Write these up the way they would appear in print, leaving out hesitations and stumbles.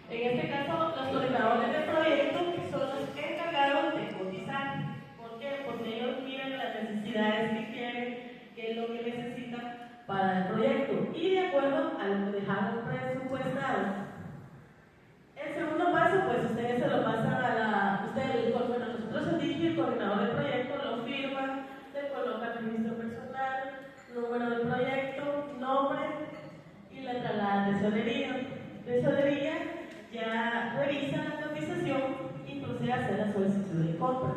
En este caso, los coordinadores de proyecto son los encargados de cotizar. ¿Por qué? Porque ellos miran las necesidades que quieren, qué es lo que necesitan para el proyecto y de acuerdo a lo que dejaron presupuestado. El segundo paso, pues ustedes se lo pasan bueno, nosotros en Digi, el coordinador del proyecto lo firma, le coloca registro personal, número del proyecto, nombre y la traslada a tesorería. Tesorería ya revisa la cotización y procede a hacer la solicitud de compra.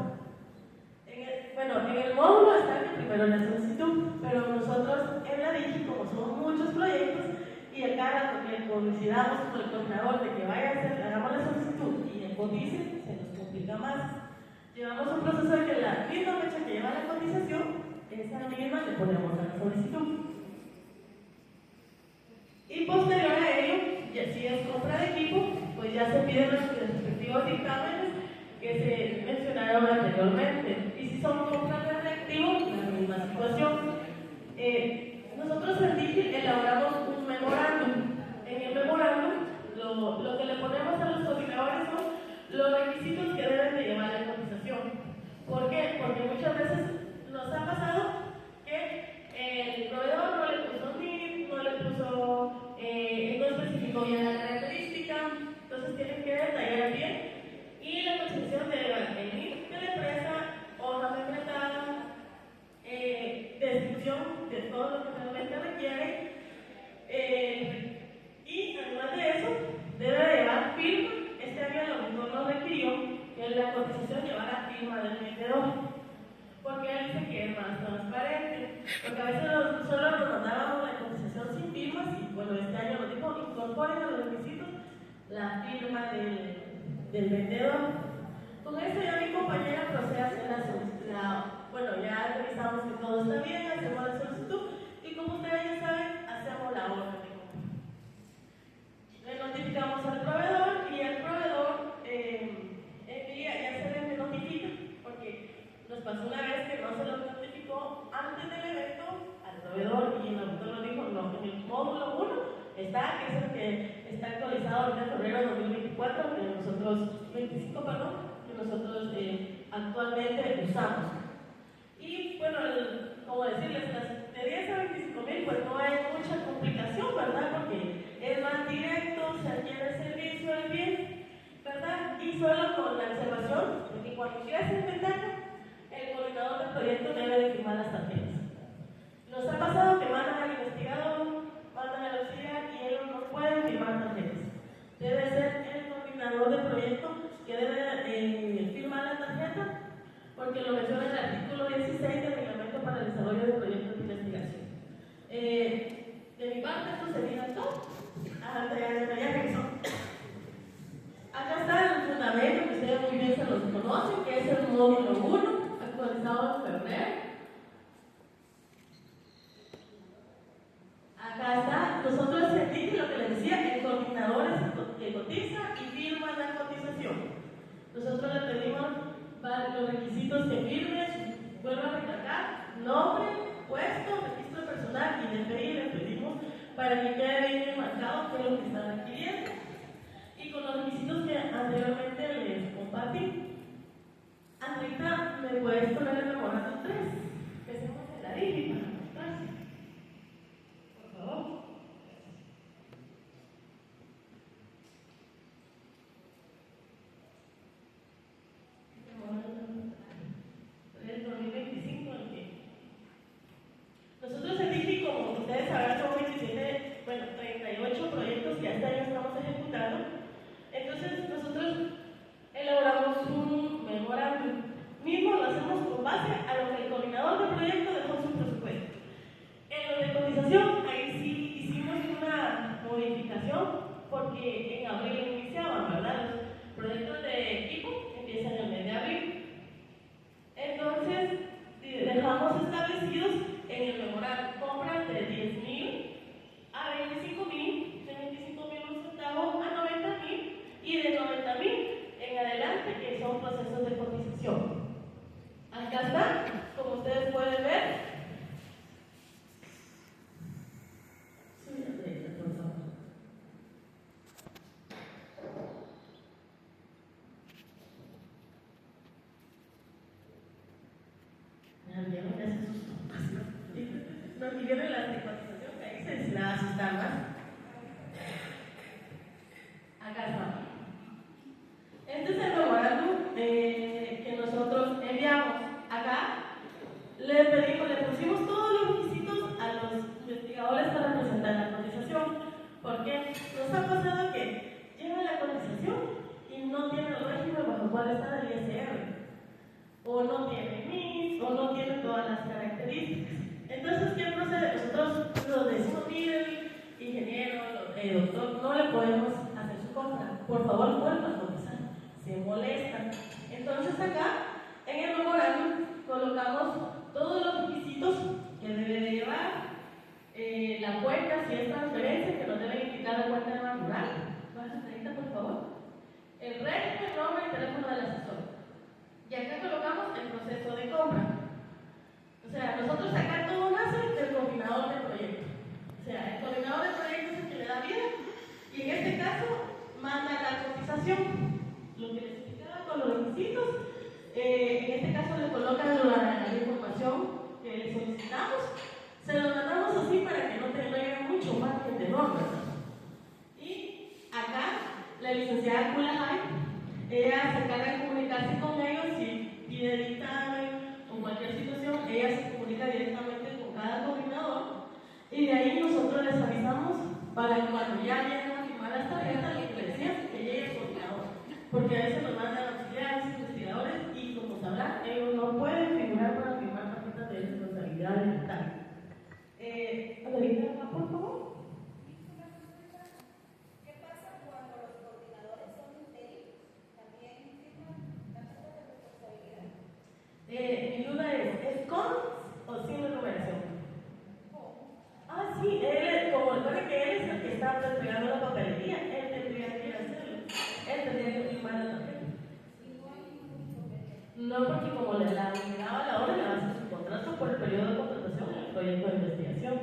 En el módulo está que primero la solicitud, pero nosotros en la Digi, como somos muchos proyectos, y acá le coincidamos con el coordinador de que vaya a hacer, hagamos la solicitud y el cotice, se nos complica más. Llevamos un proceso de que la misma fecha que lleva la cotización, esa misma le ponemos a la solicitud. Y posterior a ello, ya si es compra de equipo, pues ya se piden los respectivos dictámenes que se mencionaron anteriormente. Y si son compras de reactivos, la misma situación. Nosotros en Digi elaboramos un memorándum. En el memorándum, lo que le ponemos a los coordinadores son los requisitos que deben de llevar la cotización. ¿Por qué? Porque muchas veces nos ha pasado que el proveedor no le puso NIF, no le puso, no especificó bien la característica, entonces tienen que detallar bien. Y la cotización debe llevar el NIF de la empresa, hoja membretada, descripción de todo lo que realmente requiere, y además de eso debe llevar firma. Este año el auditor nos requirió que la cotización llevara firma del vendedor, porque él dice que es más transparente, porque a veces solo nos mandábamos la cotización sin firmas y bueno, este año nos dijo incorporen a los requisitos la firma del vendedor. Con esto ya mi compañera procede a hacer bueno, ya revisamos que todo está bien, hacemos la solicitud y como ustedes ya saben, hacemos la orden de compra. Le notificamos al proveedor y el proveedor ya se le notifica, porque nos pasó una vez que no se lo notificó antes del evento al proveedor y el auditor nos dijo, no, en el módulo 1 está, que es el que está actualizado ahorita en febrero de 2024, que nosotros, 25, perdón, que nosotros actualmente usamos. Y bueno, como decirles, de 10 a 25,000 pues no hay mucha complicación, ¿verdad? Porque es más directo, se adquiere el servicio al bien, ¿verdad? Y solo con la observación de que cuando quieras inventar, el coordinador del proyecto debe de firmar las tarjetas. Nos ha pasado que mandan al investigador, mandan al auxiliar y ellos no pueden firmar tarjetas. Debe ser el coordinador del proyecto que debe firmar la tarjeta, porque lo menciona en el artículo 16 del Reglamento para el Desarrollo de Proyectos de Investigación. De mi parte, esto sería todo. Ya regresó. Acá está el fundamento, que ustedes muy bien se los conocen, que es el módulo 1, actualizado en febrero. Acá está, nosotros sentimos lo que les decía, el coordinador es el que cotiza y firma la cotización. Nosotros le pedimos los requisitos que firme, vuelvo a recalcar, nombre, puesto, registro personal y DPI le pedimos para que quede bien marcado qué es lo que están adquiriendo. Y con los requisitos que anteriormente les compartí. Andrita, ¿me puedes poner el memorándum 3? Empecemos en la Digi para mostrar. Por favor. El 2025, nosotros en Digi, como ustedes sabrán, son 38 proyectos que hasta año estamos ejecutando. Entonces, nosotros elaboramos un memorándum. Mismo lo hacemos con base a lo que el coordinador del proyecto dejó en su presupuesto. En lo de cotización, ahí sí hicimos una modificación, porque en abril iniciaban, ¿verdad? Los proyectos de equipo empiezan en el mes de abril. Entonces, dejamos establecidos en el memorándum compras de 10,000 a 25,000, de 25,000 un centavo a 90,000 o no tiene NIS, o no tiene todas las características. Entonces, ¿qué procede? Nosotros lo decimos, mire, ingeniero, doctor, no le podemos hacer su compra. Por favor, vuelva a cotizar. Se molestan. Entonces, acá, en el memorándum, colocamos todos los requisitos que debe de llevar, la cuenta, si es transferencia, que nos debe indicar la cuenta de natural. Baja ahorita, por favor. El régimen, nombre y teléfono del asesor. Y acá colocamos el proceso de compra. O sea, nosotros acá todo nace del coordinador de proyecto. O sea, el coordinador de proyecto es el que le da vida y en este caso manda la cotización. Lo que les explicaba con los requisitos, en este caso le colocan la información que le solicitamos. Se lo mandamos así para que no te llegue mucho más que de normas. Y acá, la licenciada Kulahai, ella se encarga de comunicarse con ellos si pide dictamen o cualquier situación, ella se comunica directamente con cada coordinador y de ahí nosotros les avisamos para que cuando ya lleguen a firmar las tarjetas, lo que decían, que llegue el coordinador. Porque a veces nos mandan auxiliares, investigadores y como sabrán, ellos no pueden figurar para firmar tarjetas de responsabilidad digital. Adelita, por favor. ¿Qué pasa cuando los coordinadores son intérinos? ¿También firman tarjetas de responsabilidad? Mi duda ¿es con o sin recuperación? ¿Cómo? Ah, sí, como recuerda que él es el que está entregando la papelería, él tendría que hacerlo, él tendría que firmar la tarjeta. ¿Y no hay ningún inconveniente? No, porque como la unidad a la hora le hace su contrato por el periodo de contratación en el proyecto de investigación.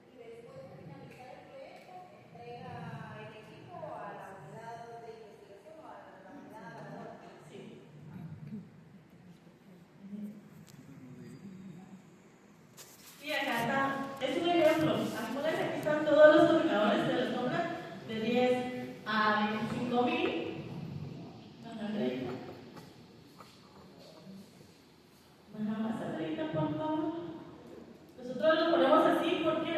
Y después de finalizar el proyecto, entrega el equipo a la unidad de investigación o a la unidad de la hora. Sí. Y acá está, es un ejemplo. Aquí están todos los coordinadores de la zona de 10 a 25,000. Baja más arriba, por favor. Nosotros lo ponemos así porque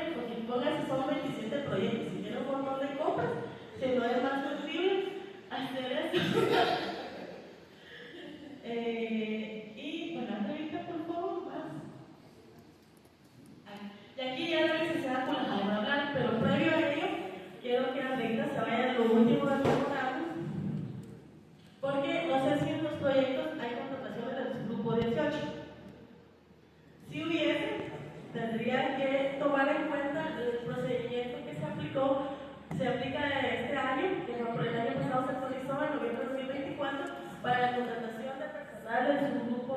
pónganse son 27 proyectos. Si tienen un montón de compras, si no es más flexible hacer eso. Y baja arriba, por favor, más. Y aquí ya la licenciada Kulahai va a hablar, pero previo a ello, quiero que Andreita se vaya de lo último del programa, porque no sé si en los proyectos hay contrataciones del grupo 18. Si hubiese, tendría que tomar en cuenta el procedimiento que se aplicó, se aplica este año, que por el año pasado se actualizó en noviembre de 2024, para la contratación de personal del grupo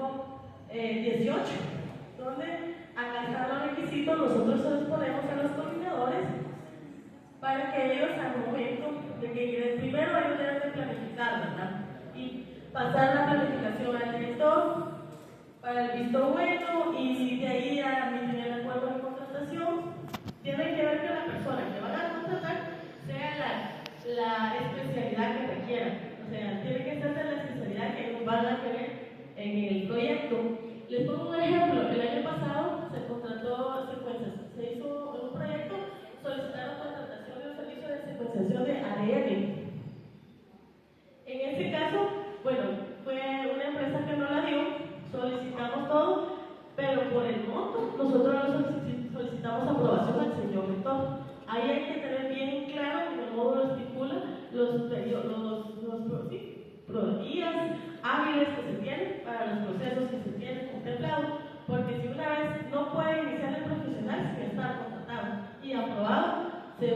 18, donde acá están los requisitos, nosotros se los ponemos a los coordinadores para que ellos al momento de que lleguen primero ellos deben de planificar, ¿verdad? Y pasar la planificación al director para el visto bueno y si de ahí ya admiten el acuerdo de contratación, tienen que ver que la persona que van a contratar sea la especialidad que requieran. O sea, tiene que ser de la especialidad que ellos van a querer en el proyecto. Les pongo un ejemplo. El año pasado se contrató secuencias, se hizo un proyecto, solicitaron contratación de un servicio de secuenciación de ADN. En este caso, bueno, fue una empresa que no la dio, solicitamos todo, pero por el monto nosotros no solicitamos aprobación al señor rector. Ahí hay que tener bien claro, y el módulo estipula los días hábiles que se tienen para los procesos que se tienen contemplados, porque si una vez no puede iniciar el profesional sin estar contratado y aprobado, se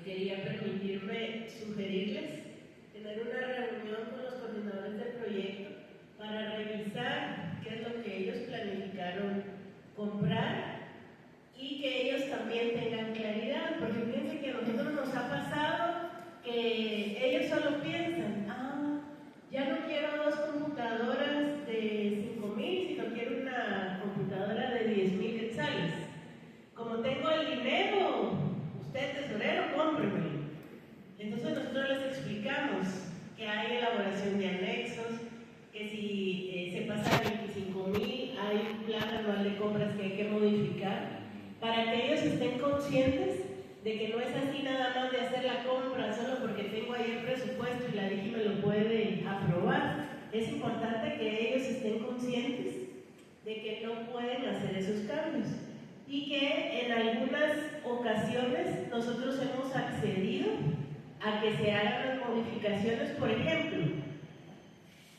quería permitirme sugerirles tener una reunión con los coordinadores de proyecto para revisar qué es lo que ellos planificaron comprar y que ellos también tengan claridad, porque fíjense que a nosotros nos ha pasado que ellos solo piensan, ya no quiero 2 computadoras de 5,000, sino quiero una computadora de 10,000 quetzales. Como tengo el dinero, usted tesorero, cómpremelo. Entonces nosotros les explicamos que hay elaboración de anexos, que si se pasa a 25,000 hay un plan anual de compras que hay que modificar para que ellos estén conscientes de que no es así nada más de hacer la compra solo porque tengo ahí el presupuesto y la DIGI me lo puede aprobar. Es importante que ellos estén conscientes de que no pueden hacer esos cambios y que en algunas ocasiones nosotros hemos accedido a que se hagan las modificaciones. Por ejemplo,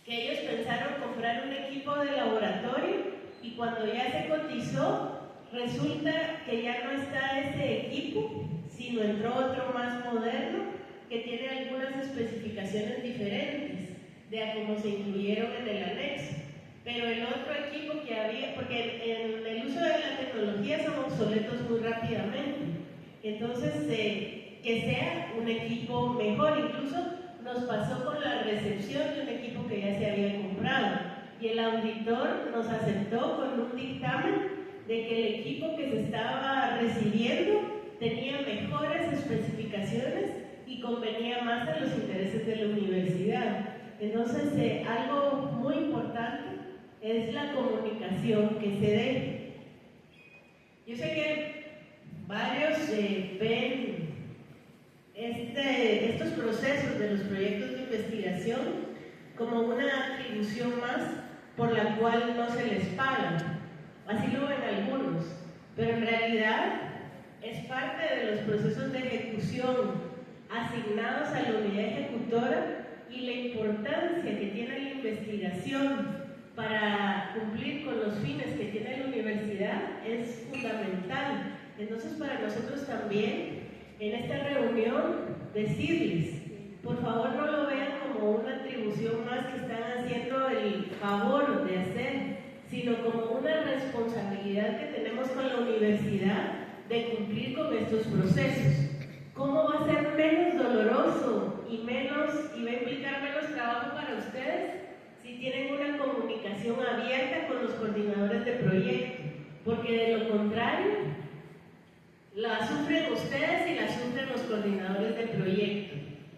que ellos pensaron comprar un equipo de laboratorio y cuando ya se cotizó resulta que ya no está ese equipo, sino entró otro más moderno que tiene algunas especificaciones diferentes de a cómo se incluyeron en el anexo. Pero el otro equipo que había, porque en el uso de la tecnología son obsoletos muy rápidamente, entonces que sea un equipo mejor. Incluso nos pasó con la recepción de un equipo que ya se había comprado y el auditor nos aceptó con un dictamen de que el equipo que se estaba recibiendo tenía mejores especificaciones y convenía más a los intereses de la universidad. Entonces, algo muy importante es la comunicación que se dé. Yo sé que varios ven estos procesos de los proyectos de investigación como una atribución más por la cual no se les paga. Así lo ven algunos, pero en realidad es parte de los procesos de ejecución asignados a la unidad ejecutora y la importancia que tiene la investigación para cumplir con los fines que tiene la universidad es fundamental. Entonces, para nosotros también, en esta reunión, decirles, por favor no lo vean como una atribución más que están haciendo el favor de hacer, sino como una responsabilidad que tenemos con la universidad de cumplir con estos procesos. ¿Cómo va a ser menos doloroso y va a implicar menos trabajo para ustedes si tienen una comunicación abierta con los coordinadores de proyecto? Porque de lo contrario, la sufren ustedes y la sufren los coordinadores de proyecto.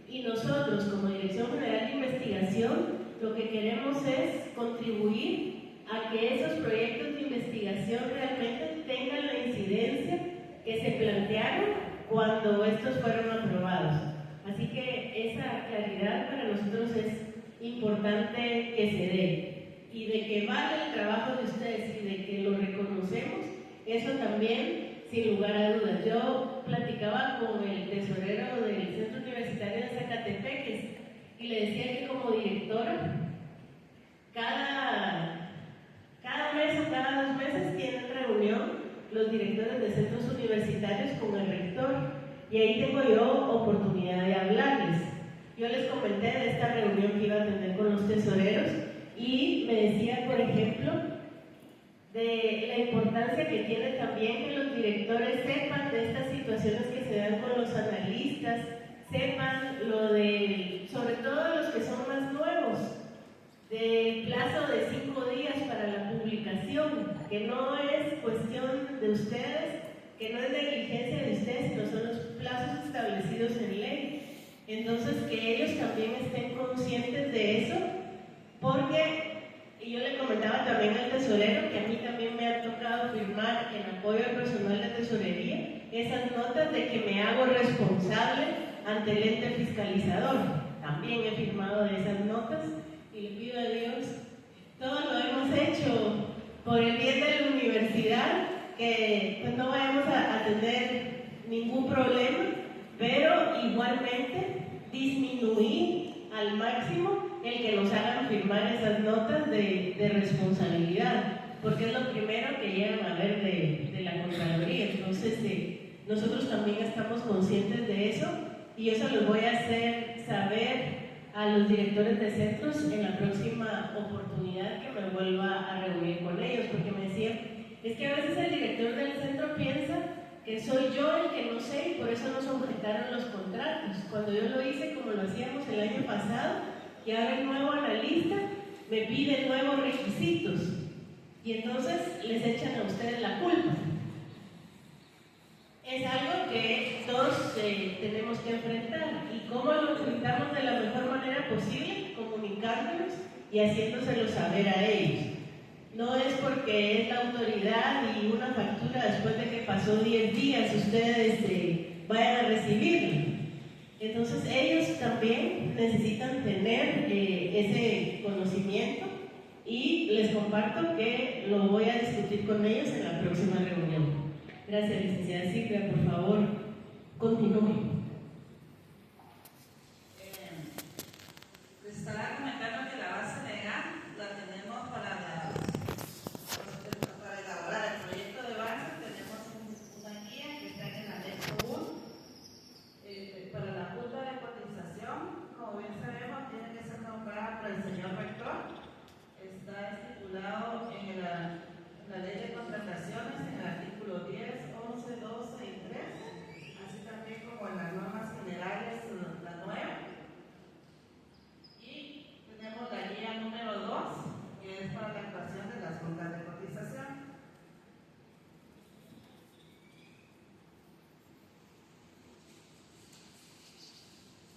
Y nosotros, como Dirección General de Investigación, lo que queremos es contribuir a que esos proyectos de investigación realmente tengan la incidencia que se plantearon cuando estos fueron aprobados. Así que esa claridad para nosotros es importante que se dé. Y de que vale el trabajo de ustedes y de que lo reconocemos, eso también, sin lugar a dudas. Yo platicaba con el tesorero del Centro Universitario de Zacatepeques y le decía que como directora, cada mes o cada 2 meses tienen reunión los directores de centros universitarios con el rector y ahí tengo yo oportunidad de hablarles. Yo les comenté de esta reunión que iba a tener con los tesoreros y me decía, por ejemplo, de la importancia que tiene también que los directores sepan de estas situaciones que se dan con los analistas, sepan sobre todo los que son más nuevos, del plazo de 5 días para la publicación, que no es cuestión de ustedes, que no es negligencia de ustedes, sino son los plazos establecidos en ley. Entonces, que ellos también estén conscientes de eso, porque, y yo le comentaba también al tesorero, que a mí también me ha tocado firmar en apoyo al personal de tesorería, esas notas de que me hago responsable ante el ente fiscalizador. También he firmado de esas notas y le pido a Dios, todo lo hemos hecho por el bien de la universidad, que pues no vayamos a tener ningún problema, pero igualmente disminuir al máximo el que nos hagan firmar esas notas de responsabilidad, porque es lo primero que llegan a ver de la Contraloría. Entonces nosotros también estamos conscientes de eso y eso lo voy a hacer saber a los directores de centros en la próxima oportunidad que me vuelva a reunir con ellos, porque me decían, es que a veces el director del centro piensa que soy yo el que no sé y por eso nos objetaron los contratos. Cuando yo lo hice como lo hacíamos el año pasado, que ahora el nuevo analista me pide nuevos requisitos y entonces les echan a ustedes la culpa. Es algo que todos tenemos que enfrentar. ¿Y cómo lo enfrentamos de la mejor manera posible? Comunicándonos y haciéndoselo saber a ellos. No es porque es la autoridad y una factura después de que pasó 10 días ustedes vayan a recibirlo. Entonces ellos también necesitan tener ese conocimiento y les comparto que lo voy a discutir con ellos en la próxima reunión. Gracias, licenciada Silvia, por favor, continúe. Les estaba comentando que la base legal la tenemos para elaborar el proyecto de base. Tenemos una guía que está en el anexo 1 para la junta de cotización. Como bien sabemos, tiene que ser nombrada por el señor rector. Está estipulado en la ley de contrataciones, en el artículo 10, 11, 12 y 13, así también como en las normas generales, la nueva. Y tenemos la guía número 2, que es para la actuación de las juntas de cotización.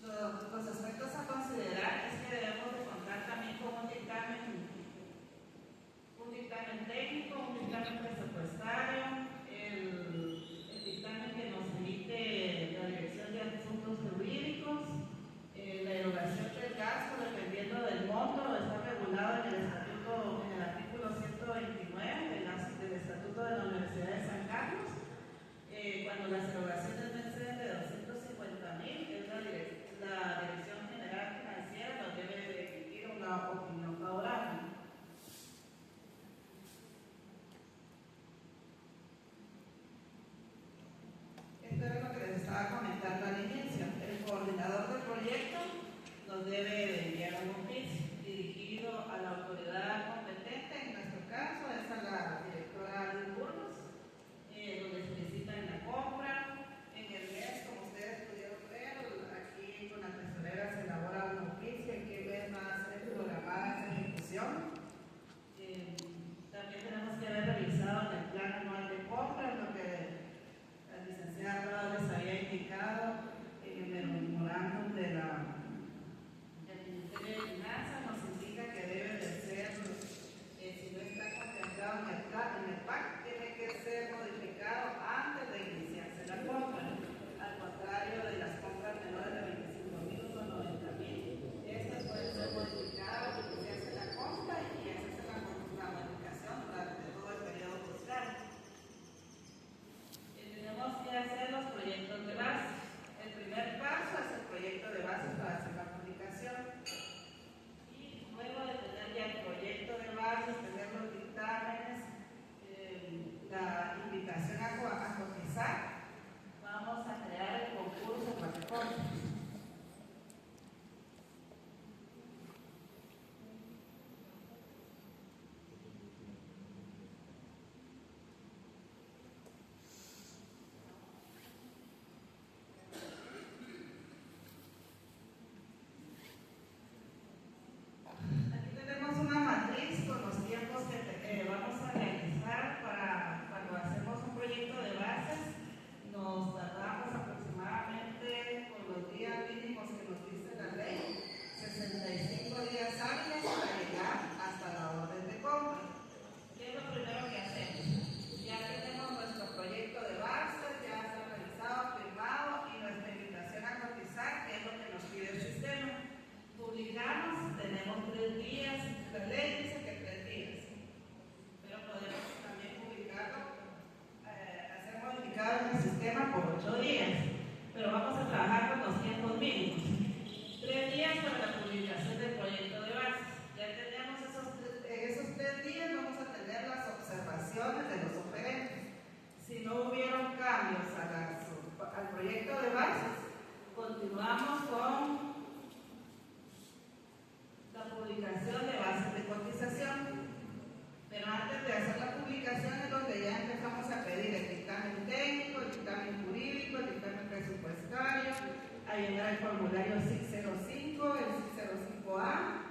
Los aspectos a considerar es que debemos de contar también con un dictamen técnico, un dictamen presupuestario, el dictamen que nos emite la Dirección de llenar el formulario SIC 05, el SIC 05A.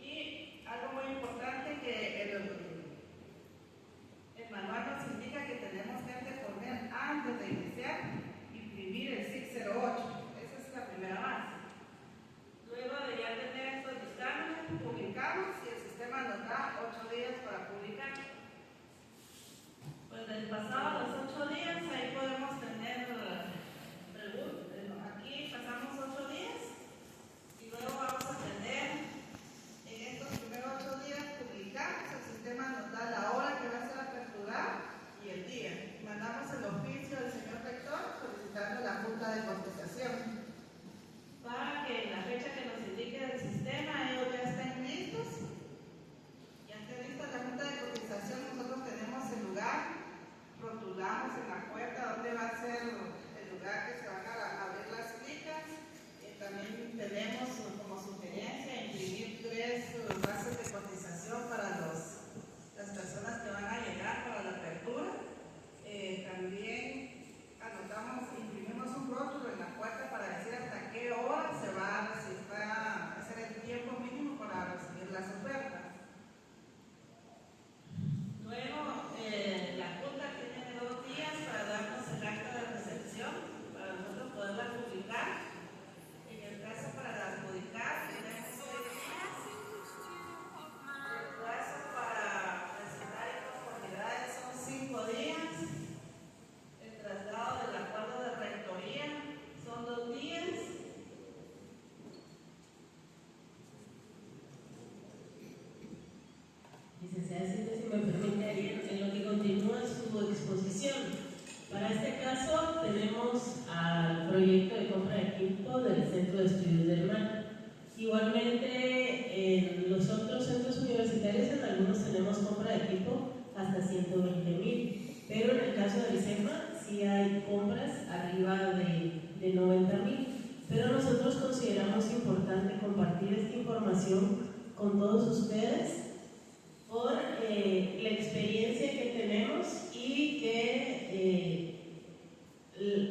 Y algo muy importante que el manual nos indica que tenemos que poner antes de iniciar, imprimir el SIC 08. Esa es la primera base. Luego de ya tener estos dictámenes, publicamos y el sistema nos da 8 días para publicar. Pues del pasado los 8 días, ahí podemos tener aquí pasamos 8 días y luego vamos a tener en estos primeros 8 días publicamos, el sistema nos da la hora que va a ser aperturada y el día. Mandamos el oficio del señor rector solicitando la junta de contestación para que en la fecha que nos indique el sistema ellos ya estén listos. Ya esté lista la junta de cotización, nosotros tenemos el lugar, rotulamos en la puerta donde va a ser el lugar que se van a abrir las plicas. También tenemos como sugerencia imprimir 3 bases de cotización para las personas que van a llegar para la apertura. También imprimimos un rótulo en la puerta para decir hasta qué hora se va a hacer el tiempo mínimo para recibir las ofertas. Luego, la Junta tiene 2 días para darnos el acta de recepción, para nosotros poderla publicar. En el caso para adjudicar, tenemos 6 días. El plazo para presentar inconformidades son 5 días. El traslado del acuerdo de rectoría son 2 días. Licenciada Silvia, si me permite, en lo que continúa su exposición. Para este caso tenemos al proyecto de compra de equipo del Centro de Estudios del Mar. Igualmente, en los otros centros universitarios, en algunos tenemos compra de equipo hasta 120,000, pero en el caso del SEMA sí hay compras arriba de 90,000. Pero nosotros consideramos importante compartir esta información con todos ustedes por la experiencia que tenemos y que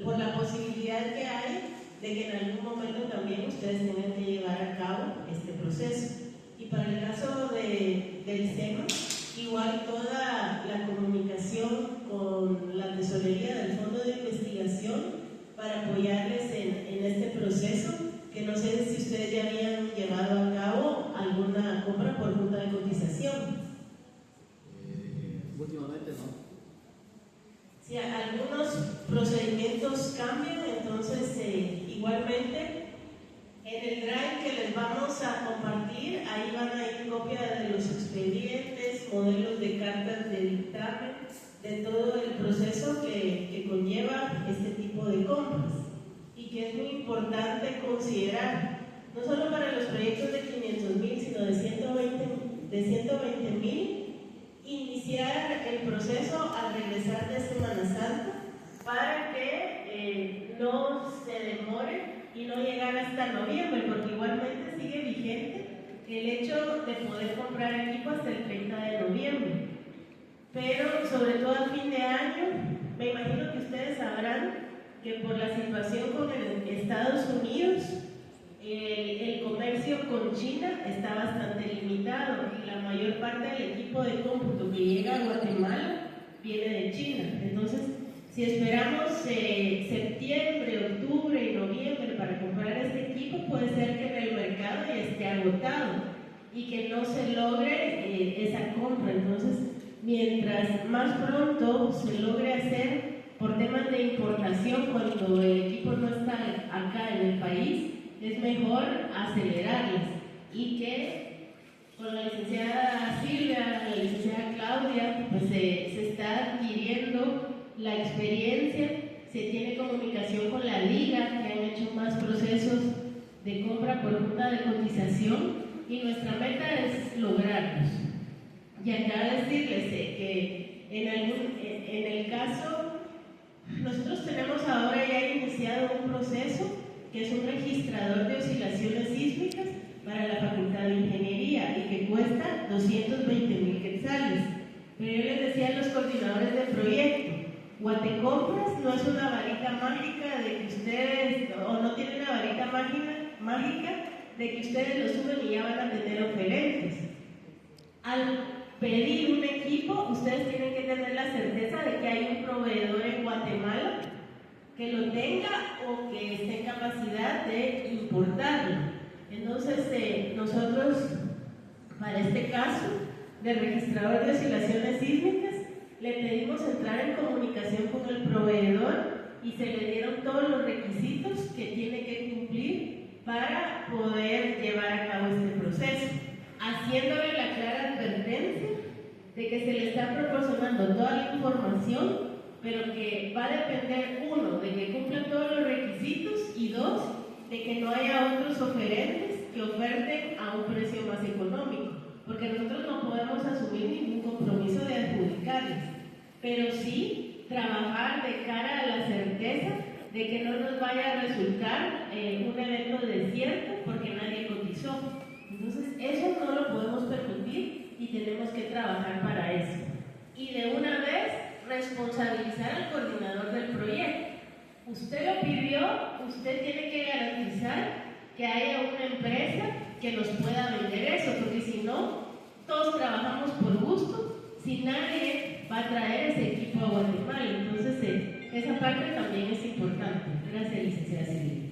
por la posibilidad que hay de que en algún momento también ustedes tengan que llevar a cabo este proceso. Y para el caso del SEMA, igual toda la comunicación con la tesorería del Fondo de Investigación para apoyarles en este proceso, que no sé si ustedes ya habían llevado a cabo alguna compra por junta de cotización. Últimamente no. Si algunos procedimientos cambian, entonces igualmente en el drive que les vamos a compartir, ahí van a ir copia de los expedientes, modelos de cartas de dictamen, de todo el proceso que conlleva este tipo de compras y que es muy importante considerar, no solo para los proyectos de 500,000, sino de 120,000, iniciar el proceso al regresar de Semana Santa para que no se demore y no llegar hasta noviembre, porque igualmente sigue vigente el hecho de poder comprar equipo hasta el 30 de noviembre. Pero sobre todo a fin de año, me imagino que ustedes sabrán que por la situación con Estados Unidos, el comercio con China está bastante limitado y la mayor parte del equipo de cómputo que llega a Guatemala viene de China. Entonces, si esperamos septiembre, octubre y noviembre para comprar este equipo, puede ser que en el mercado ya esté agotado y que no se logre esa compra. Entonces, mientras más pronto se logre hacer por temas de importación, cuando el equipo no está acá en el país, es mejor acelerarlas y que con la licenciada Silvia, la licenciada Claudia, pues se está adquiriendo la experiencia, se tiene comunicación con la liga, que han hecho más procesos de compra por junta de cotización y nuestra meta es lograrlos. Y acá decirles que en el caso, nosotros tenemos ahora ya iniciado un proceso que es un registrador de oscilaciones sísmicas para la Facultad de Ingeniería y que cuesta 220,000 quetzales. Pero yo les decía a los coordinadores del proyecto, Guatecompras no es una varita mágica de que ustedes, o no tiene una varita mágica de que ustedes lo suben y ya van a tener oferentes. Al pedir un equipo, ustedes tienen que tener la certeza de que hay un proveedor en Guatemala que lo tenga o que esté en capacidad de importarlo. Entonces, nosotros, para este caso de registrador de oscilaciones sísmicas, le pedimos entrar en comunicación con el proveedor y se le dieron todos los requisitos que tiene que cumplir para poder llevar a cabo este proceso, haciéndole la clara advertencia de que se le está proporcionando toda la información, pero que va a depender, uno, de que cumplan todos los requisitos y dos, de que no haya otros oferentes que oferten a un precio más económico, porque nosotros no podemos asumir ningún compromiso de adjudicarles, pero sí trabajar de cara a la certeza de que no nos vaya a resultar un evento desierto porque nadie cotizó. Entonces, eso no lo podemos permitir y tenemos que trabajar para eso. Y de una vez, responsabilizar al coordinador del proyecto. Usted lo pidió, usted tiene que garantizar que haya una empresa que nos pueda vender eso, porque si no, todos trabajamos por gusto, si nadie va a traer ese equipo a Guatemala. Entonces, esa parte también es importante. Gracias, licenciada Silvia.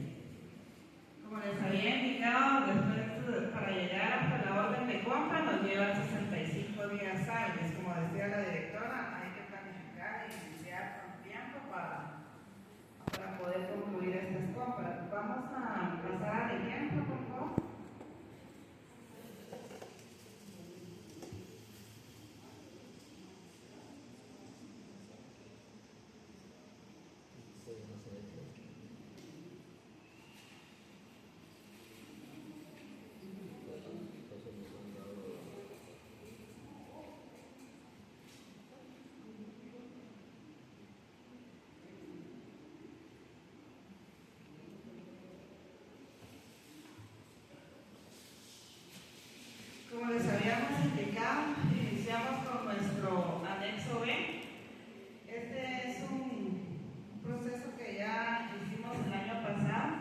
Como les había indicado, después para llegar hasta la orden de compra nos lleva 65 días hábiles. Como decía la directora, hay que planificar y iniciar con tiempo para poder concluir estas compras. Vamos a pasar al ejemplo, por favor. Como les habíamos indicado, iniciamos con nuestro anexo B. Este es un proceso que ya hicimos el año pasado.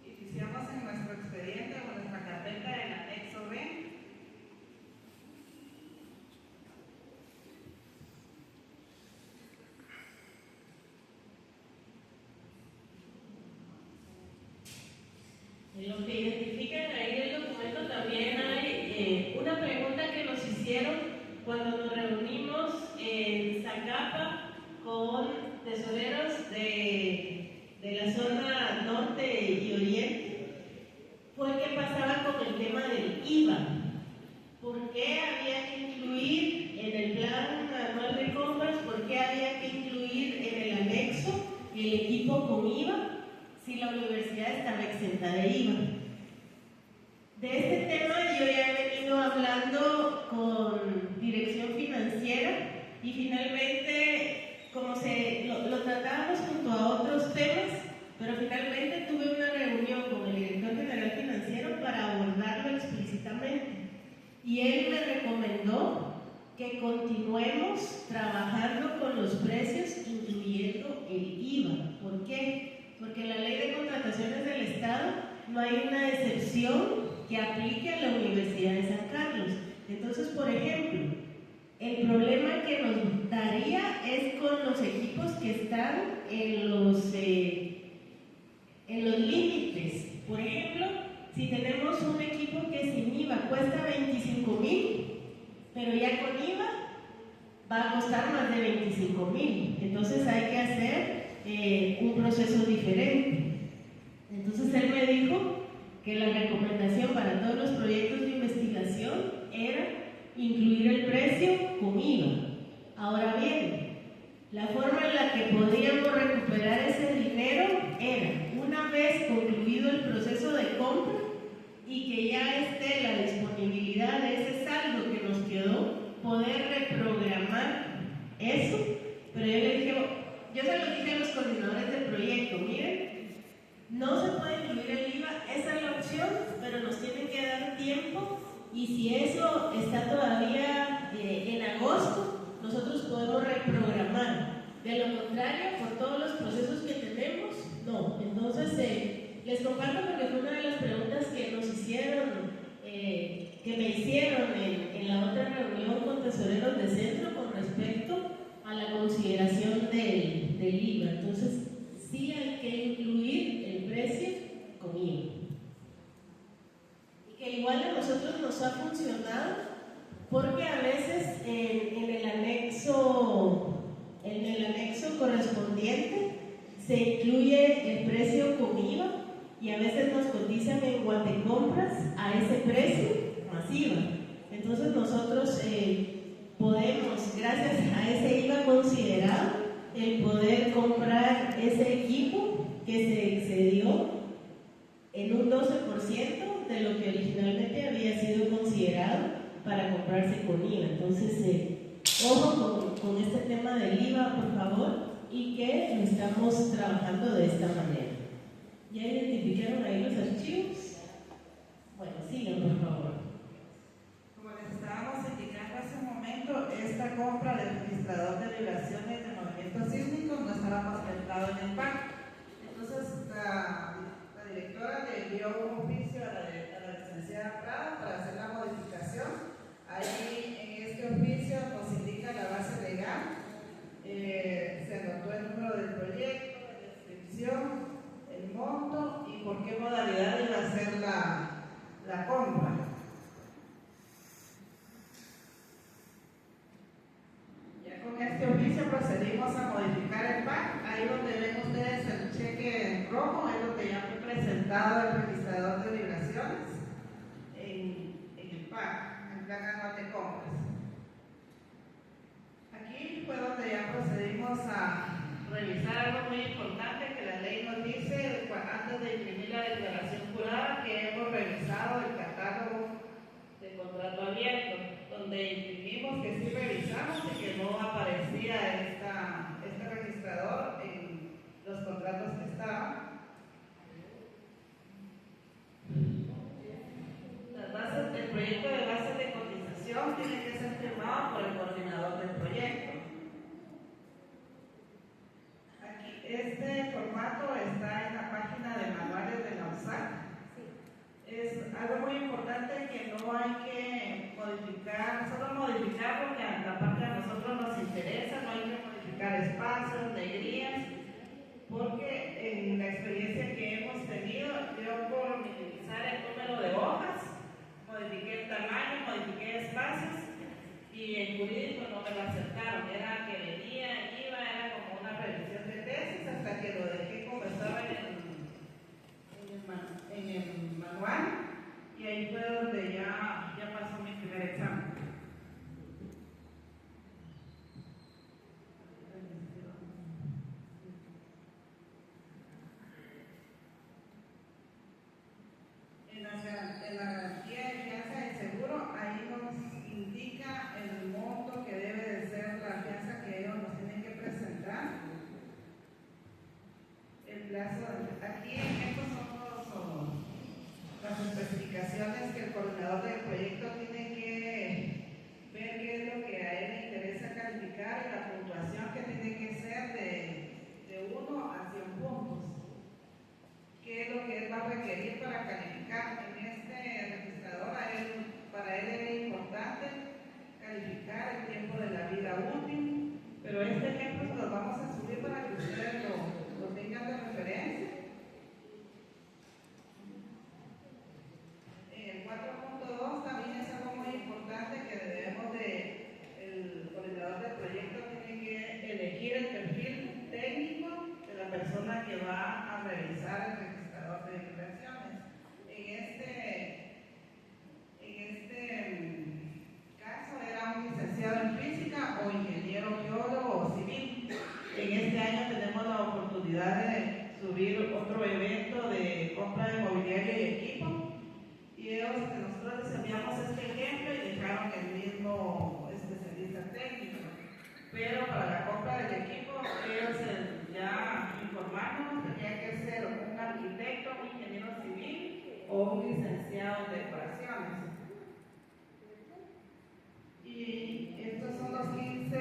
Iniciamos en nuestro expediente o nuestra carpeta del anexo B. En lo que identifican ahí el documento también hay una pregunta que nos hicieron cuando nos reunimos en Zacapa con tesoreros de la zona norte y oriente, fue qué pasaba con el tema del IVA. ¿Por qué había que incluir en el plan anual de compras, por qué había que incluir en el anexo el equipo con IVA si la universidad estaba exenta de IVA? De este tema yo ya he venido hablando con dirección financiera y finalmente, como lo tratábamos junto a otros temas, pero finalmente tuve una reunión con el director general financiero para abordarlo explícitamente y él me recomendó que continuemos trabajando con los precios incluyendo el IVA. ¿Por qué? Porque en la ley de contrataciones del Estado no hay una excepción que aplique a la Universidad de San Carlos. Entonces, por ejemplo, el problema que nos daría es con los equipos que están en los límites. Por ejemplo, si tenemos un equipo que sin IVA cuesta 25,000, pero ya con IVA va a costar más de 25,000. Entonces hay que hacer un proceso diferente. Entonces él me dijo que la recomendación para todos los proyectos de investigación era incluir el precio con IVA. Ahora bien, la forma en la que podríamos recuperar ese dinero era, una vez concluido el proceso de compra y que ya esté la disponibilidad de ese saldo que nos quedó, poder reprogramar eso. Pero yo se lo dije a los coordinadores del proyecto, miren, no se puede incluir el IVA, esa es la opción, pero nos tienen que dar tiempo y si eso está todavía en agosto, nosotros podemos reprogramar. De lo contrario, por todos los procesos que tenemos, no. Entonces, les comparto porque fue una de las preguntas que nos hicieron, que me hicieron en la otra reunión con tesoreros de centro con respecto a la consideración del IVA. Entonces, sí hay que incluir el precio con IVA. Y que igual a nosotros nos ha funcionado porque a veces en el anexo correspondiente se incluye el precio con IVA y a veces nos cotizan en Guatecompras a ese precio más IVA. Entonces nosotros podemos, gracias a ese IVA considerado, el poder comprar ese equipo que se excedió en un 12% de lo que originalmente había sido considerado para comprarse con IVA. Entonces, ojo con este tema del IVA, por favor, y que lo estamos trabajando de esta manera. ¿Ya identificaron ahí los archivos? Bueno, sigan, por favor. Como les estábamos indicando hace un momento, esta compra del registrador de vibraciones de movimientos sísmicos no estaba contemplado en el PAC. Entonces, la directora le envió un oficio a la licenciada Prada para hacer la modificación. Ahí en este oficio nos indica la base legal, se anotó el número del proyecto, la descripción, el monto y por qué modalidad iba a ser la compra. Ya con este oficio procedimos a modificar el PAC. Ahí donde ven ustedes el cheque en rojo es donde ya fue presentado el registrador de vibraciones en el PAC, en plan anual de compras. Aquí fue donde ya procedimos a revisar algo muy importante que la ley nos dice antes de imprimir la declaración jurada, que hemos revisado el catálogo de contrato abierto, donde imprimimos que sí revisamos y que no aparecía este registrador en los contratos que estaban. Las bases, el proyecto de bases de cotización tiene que ser firmado por el coordinador del proyecto. Este formato está en la página de manuales de la USAC. Es algo muy importante que no hay que modificar, solo modificar lo que a la parte de nosotros nos interesa, no hay que modificar espacios, alegrías, porque en la experiencia que hemos tenido, yo por minimizar el número de hojas, modifiqué el tamaño, modifiqué espacios y en jurídico no me lo aceptaron, era que venía, iba, era como una revisión de tesis hasta que lo dejé como estaba en el manual y ahí fue donde ya pasó mi primer examen. En la garantía de fianza del seguro, ahí nos indica el monto que debe de ser la fianza que ellos nos tienen que presentar. El plazo, aquí estos son las especificaciones que el coordinador del proyecto tiene que ver qué es lo que a él le interesa calificar y la puntuación que tiene que ser de 1 a 100 puntos. ¿Qué es lo que él va a requerir para calificar? En este registrador, para él es importante calificar el tiempo de la vida útil, pero este ejemplo se lo vamos a subir para que ustedes lo tengan de referencia. El 4.2 también es algo muy importante que debemos el coordinador del proyecto tiene que elegir el perfil técnico de la persona que va a revisar el registrador de vibraciones. En este caso era un licenciado en física o ingeniero geólogo o civil. En este año tenemos la oportunidad de subir otro evento de compra de mobiliario y equipo. Y nosotros les enviamos este ejemplo y dejaron el mismo especialista técnico. Pero para la compra del equipo, ellos ya informándonos, tenía que ser un arquitecto, un ingeniero civil o un licenciado en decoraciones. Y estos son los 15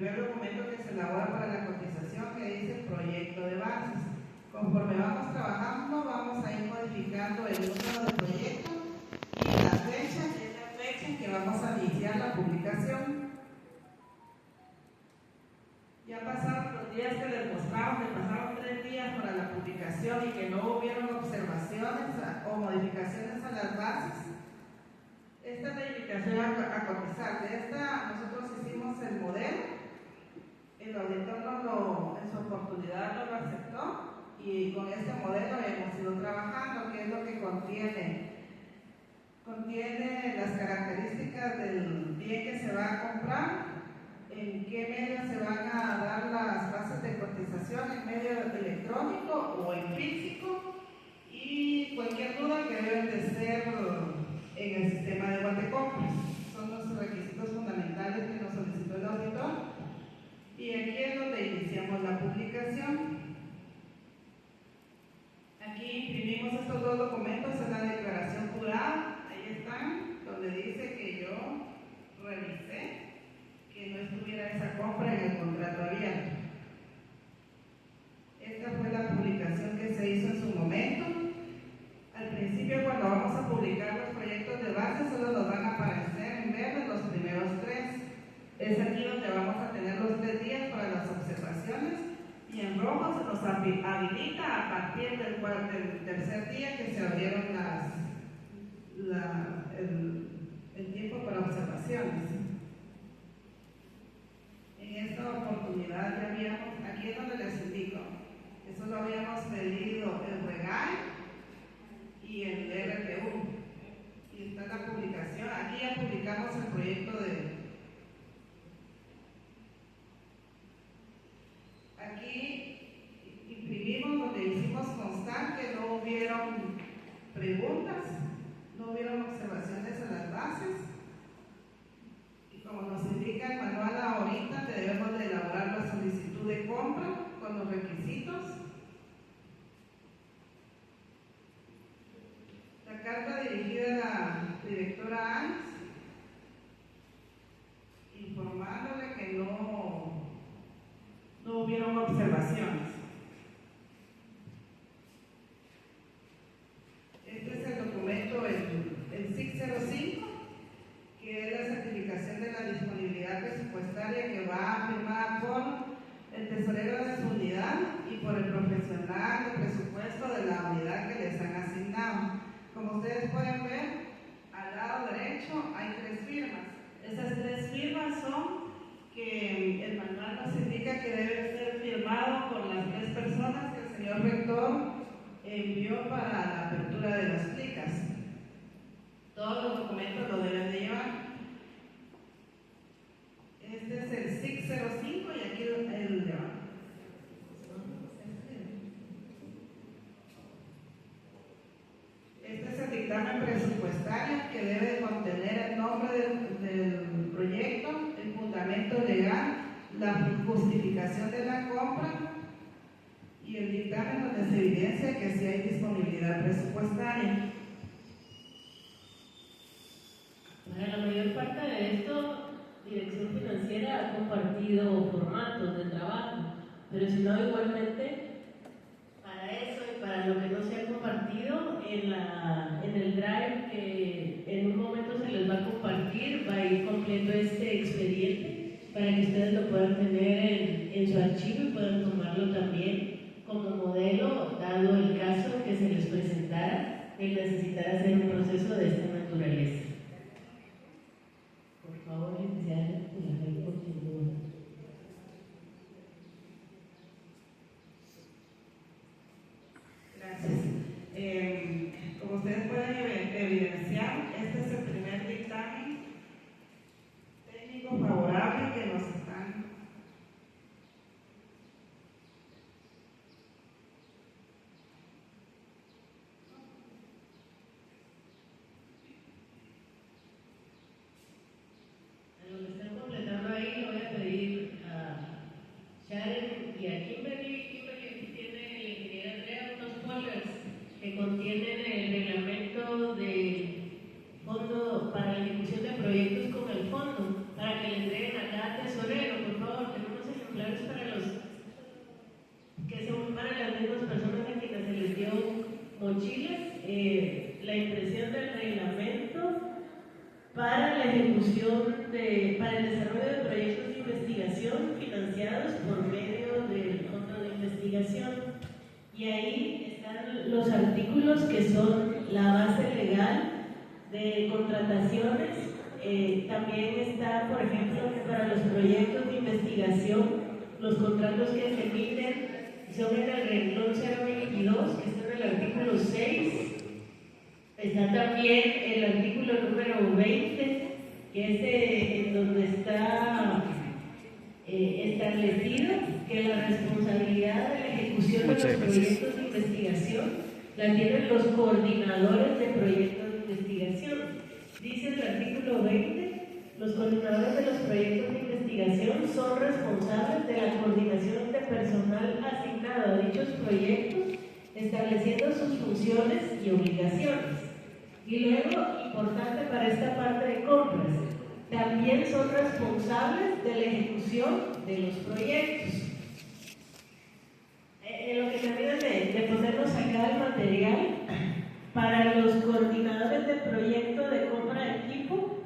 primer documento que se elabora para la cotización, que dice proyecto de bases. Conforme vamos trabajando, vamos a ir modificando el número de proyecto y la fecha, es la fecha en que vamos a iniciar la publicación. Ya pasaron los días que les mostramos, que pasaron 3 días para la publicación y que no hubieron observaciones o modificaciones a las bases. Esta es la invitación a cotizar. De esta nosotros hicimos el modelo, el auditor en su oportunidad nos lo aceptó y con este modelo hemos ido trabajando, que es lo que contiene las características del bien que se va a comprar, en qué medio se van a dar las bases de cotización, en medio electrónico o en físico, y cualquier duda que deben de ser en el sistema de Guatecompras. Son los requisitos fundamentales que nos solicitó el auditor, y aquí es donde iniciamos la publicación. Aquí imprimimos estos 2 documentos, es la declaración jurada, ahí están, donde dice que yo revisé que no estuviera esa compra en el contrato abierto. Esta fue la publicación que se hizo en su momento. Al principio, cuando vamos a publicar los proyectos de base, solo nos van a aparecer en verde los primeros 3. Es aquí donde vamos a tener los 3 días para las observaciones, y en rojo se nos habilita a partir del tercer día que se abrieron el tiempo para observaciones. En esta oportunidad ya habíamos, aquí es donde les indico, que solo habíamos pedido el REGAE y el RTU, y está la publicación. Aquí ya publicamos el proyecto aquí imprimimos donde hicimos constar que no hubieron preguntas, no hubieron observaciones a las bases, y como nos indica el manual ahorita, debemos de elaborar la solicitud de compra con los requisitos, la carta dirigida a la directora ANS, informándole que no hubieron observaciones. Este es el documento, el SIC 05, que es la certificación de la disponibilidad presupuestaria, que va firmada por el tesorero de su unidad y por el profesional de presupuesto de la unidad que les han asignado. Como ustedes pueden ver, al lado derecho hay 3 firmas. Esas 3 firmas son que el manual nos indica que debe ser firmado por las 3 personas que el señor rector envió para la apertura de las plicas. Todos los documentos lo deben de llevar. Este es el SIC 05 y aquí el de abajo. Este es el dictamen presupuestario que debe contener el nombre del proyecto, el fundamento legal, la justificación de la compra y el dictamen donde se evidencia que sí hay disponibilidad presupuestaria. Para la mayor parte de esto, Dirección Financiera ha compartido formatos de trabajo, pero si no, igualmente, para eso y para lo que no se ha compartido, en el drive que en un momento se les va a compartir, va a ir completo este expediente para que ustedes lo puedan tener en su archivo y puedan tomarlo también como modelo, dado el caso que se les presentara el necesitar hacer un proceso de esta naturaleza. Por favor, licenciada, la ley continúa. Gracias. Como ustedes pueden evidenciar, este es el primer dictamen técnico favorable que nos están desarrollo de proyectos de investigación financiados por medio del Fondo de Investigación. Y ahí están los artículos que son la base legal de contrataciones. También está, por ejemplo, que para los proyectos de investigación, los contratos que se emiten son en el renglón 022, que está en el artículo 6. Está también el artículo número 20, que es en donde está establecido que la responsabilidad de la ejecución de los proyectos de investigación la tienen los coordinadores de proyectos de investigación. Dice el artículo 20, los coordinadores de los proyectos de investigación son responsables de la coordinación de personal asignado a dichos proyectos, estableciendo sus funciones y obligaciones. Y luego, importante para esta parte de compras, también son responsables de la ejecución de los proyectos. En lo que termina de ponernos acá el material, para los coordinadores de proyecto de compra de equipo,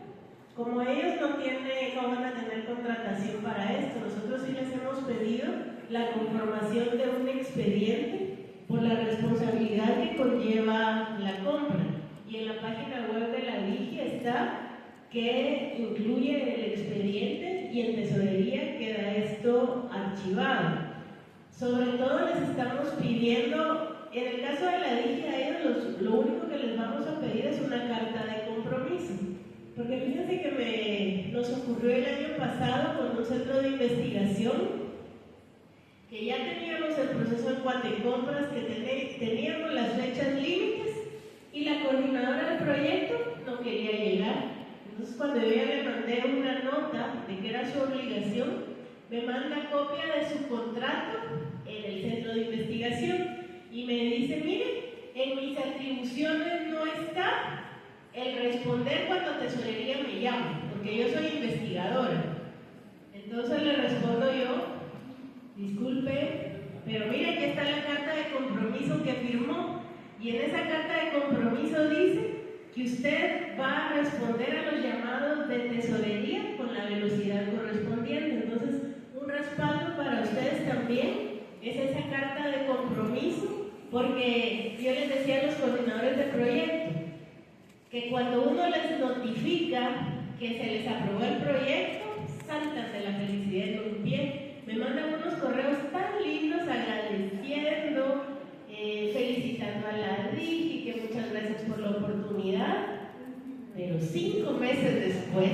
como ellos no van a tener contratación para esto, nosotros sí les hemos pedido la conformación de un expediente por la responsabilidad que conlleva la compra. Y en la página web de la DIGI está que incluye el expediente y en tesorería queda esto archivado. Sobre todo les estamos pidiendo, en el caso de la DIGI, a ellos lo único que les vamos a pedir es una carta de compromiso. Porque fíjense que nos ocurrió el año pasado con un centro de investigación que ya teníamos el proceso de cuatecompras, que teníamos las fechas límites y la coordinadora del proyecto no quería llegar. Entonces cuando yo ya le mandé una nota de que era su obligación, me manda copia de su contrato en el centro de investigación y me dice, miren, en mis atribuciones no está el responder cuando tesorería me llama, porque yo soy investigadora. Entonces le respondo yo, disculpe, pero mire, aquí está la carta de compromiso que firmó, y en esa carta de compromiso dice que usted va a responder a los llamados de tesorería con la velocidad correspondiente. Entonces, un respaldo para ustedes también es esa carta de compromiso, porque yo les decía a los coordinadores de proyecto que cuando uno les notifica que se les aprobó el proyecto, saltan de la felicidad en un pie. Me mandan unos correos tan lindos agradeciendo, felicitando a la DIGI, que muchas gracias por la oportunidad, pero 5 meses después,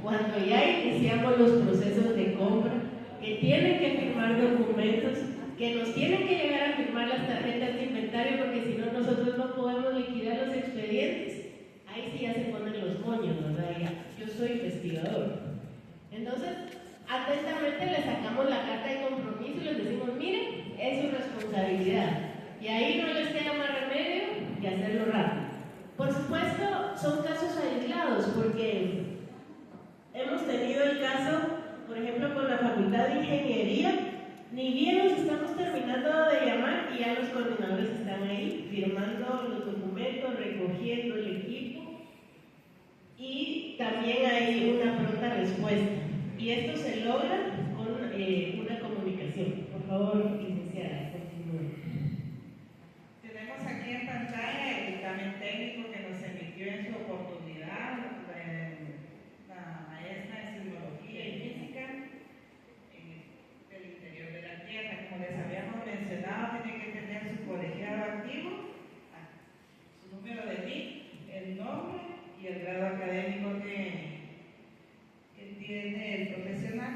cuando ya iniciamos los procesos de compra, que tienen que firmar documentos, que nos tienen que llegar a firmar las tarjetas de inventario, porque si no nosotros no podemos liquidar los expedientes, ahí sí ya se ponen los moños, ¿verdad? Ya, yo soy investigador. Entonces, atentamente le sacamos la carta de compromiso y les decimos, miren, es su responsabilidad. Y ahí no les queda más remedio que hacerlo rápido. Por supuesto, son casos aislados, porque hemos tenido el caso, por ejemplo, con la Facultad de Ingeniería, ni bien nos estamos terminando de llamar y ya los coordinadores están ahí firmando los documentos, recogiendo el equipo, y también hay una pronta respuesta. Y esto se logra con una comunicación. Por favor, licenciada, continúe. Tenemos aquí en pantalla el dictamen técnico que nos emitió en su oportunidad la maestra de Sismología y Física del interior de la Tierra. Como les habíamos mencionado, tiene que tener su colegiado activo, su número de NIC, el nombre y el grado académico que tiene el profesional.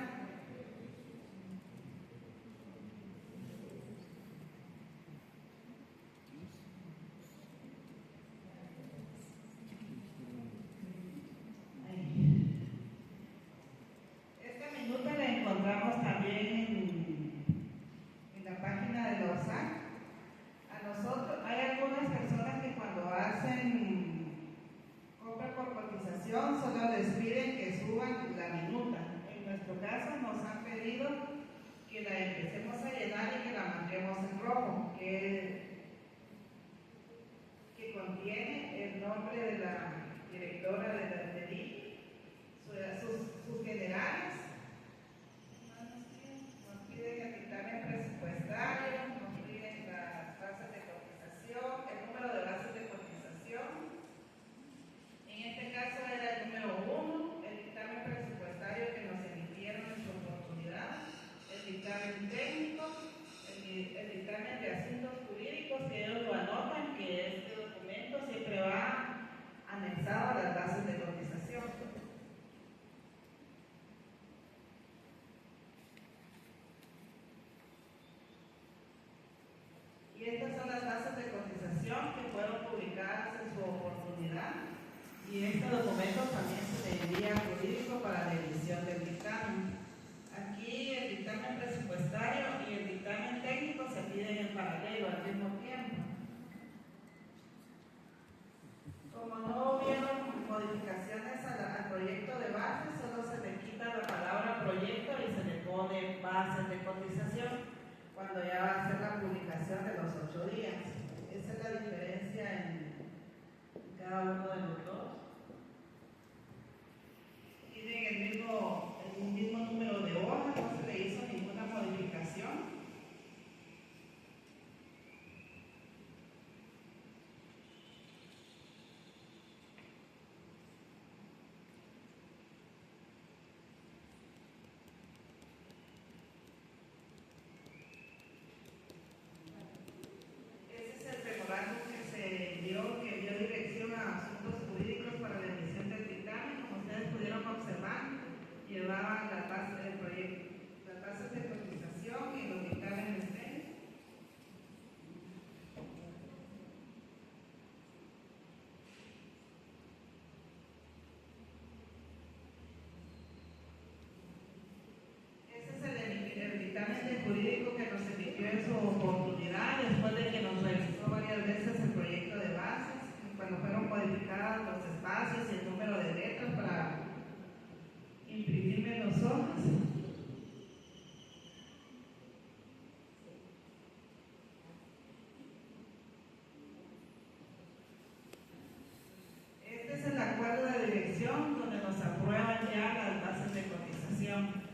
paralelo al mismo tiempo. Como no hubieron modificaciones al proyecto de base, solo se le quita la palabra proyecto y se le pone bases de cotización cuando ya va a ser la publicación de los 8 días. Esa es la diferencia en cada uno de los dos. Tienen el mismo número de hojas, no se le hizo ninguna modificación. Que dio dirección a asuntos jurídicos para la emisión del dictamen. Como ustedes pudieron observar, llevaban la tasa del proyecto, las tasas de cotización y los dictámenes técnicos. Ese es el dictamen de jurídico que nos emitió en su oportunidad después de que nos revisó varias veces el proyecto de bases, cuando fueron modificados los espacios y el número de letras para imprimir menos hojas. Este es el acuerdo de dirección donde nos aprueban ya las bases de cotización.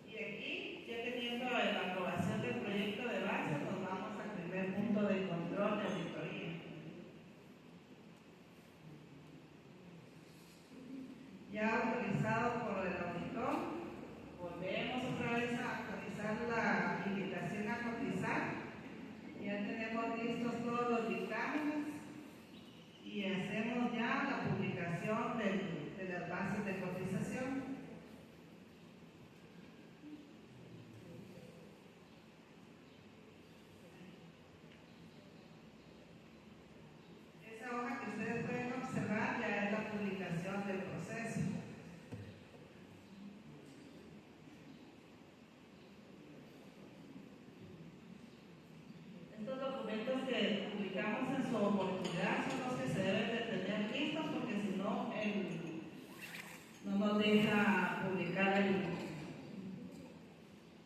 Y aquí, ya teniendo la aprobación del proyecto de base, nos vamos al primer punto de control de auditoría. Ya autorizado por el auditor, volvemos otra vez a actualizar la invitación a cotizar. Ya tenemos listos todos los dictámenes y hacemos ya la publicación de las bases de cotización. Esa hoja que ustedes pueden observar ya es la publicación del proceso. Estos documentos que publicamos en su oportunidad son los que se deben de tener listos, porque si no, no nos deja publicar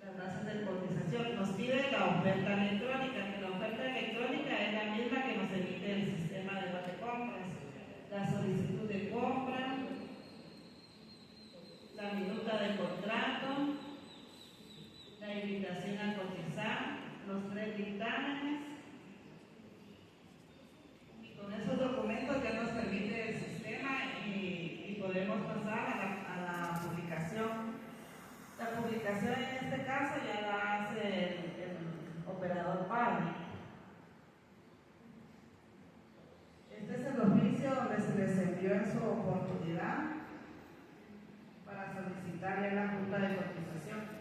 las bases de cotización. Nos pide la oferta electrónica, que la oferta electrónica es la misma que nos emite el sistema de Guatecompras. La solicitud de compra, la minuta de contrato, la invitación a cotizar, los 3 dictámenes, y con esos documentos ya nos permite el sistema y podemos pasar a la publicación. La publicación en este caso ya la hace el operador padre. Este es el oficio donde se les envió en su oportunidad para solicitar ya la junta de cotización.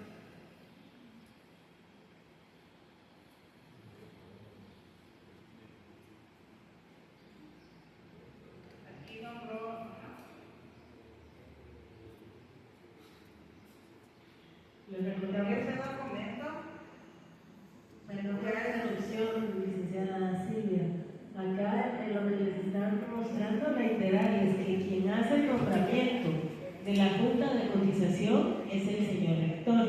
Les recordamos Este documento, la introducción, licenciada Silvia. Acá en lo que les están mostrando reiterar es que quien hace el nombramiento de la Junta de Cotización es el señor rector.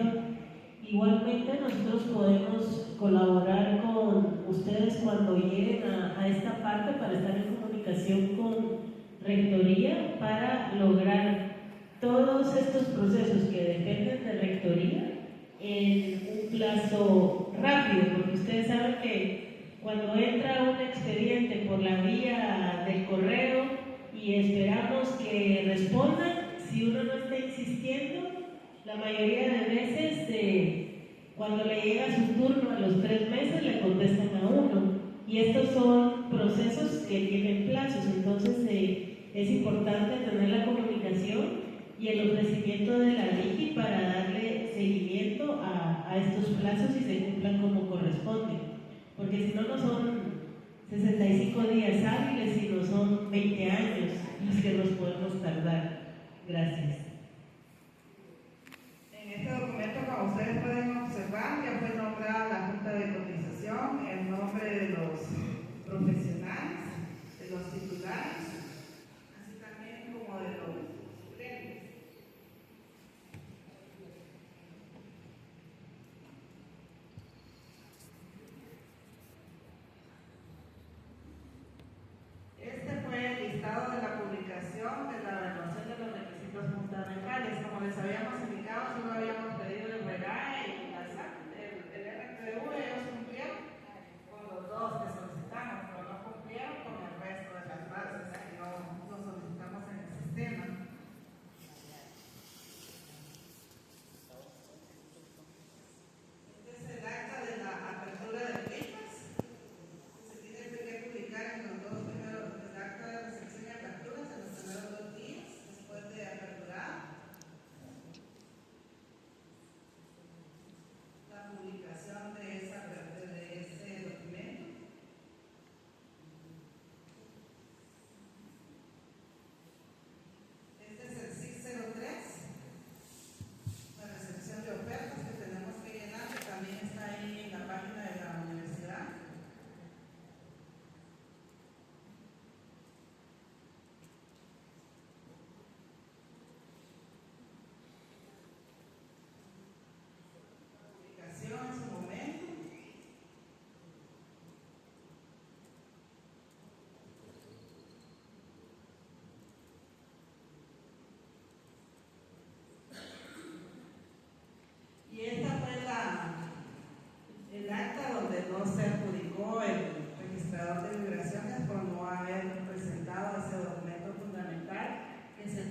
Igualmente nosotros podemos colaborar con ustedes cuando lleguen a esta parte para estar en comunicación con Rectoría para lograr todos estos procesos que dependen de Rectoría en un plazo rápido, porque ustedes saben que cuando entra un expediente por la vía del correo y esperamos que respondan, si uno no está insistiendo, la mayoría de veces cuando le llega su turno a los 3 meses le contestan a uno, y estos son procesos que tienen plazos. Entonces es importante tener la comunicación y el ofrecimiento de la DIGI para darle seguimiento a estos plazos y se cumplan como corresponde, porque si no, no son 65 días hábiles, sino son 20 años los que nos podemos tardar. Gracias. En este documento, como ustedes pueden observar,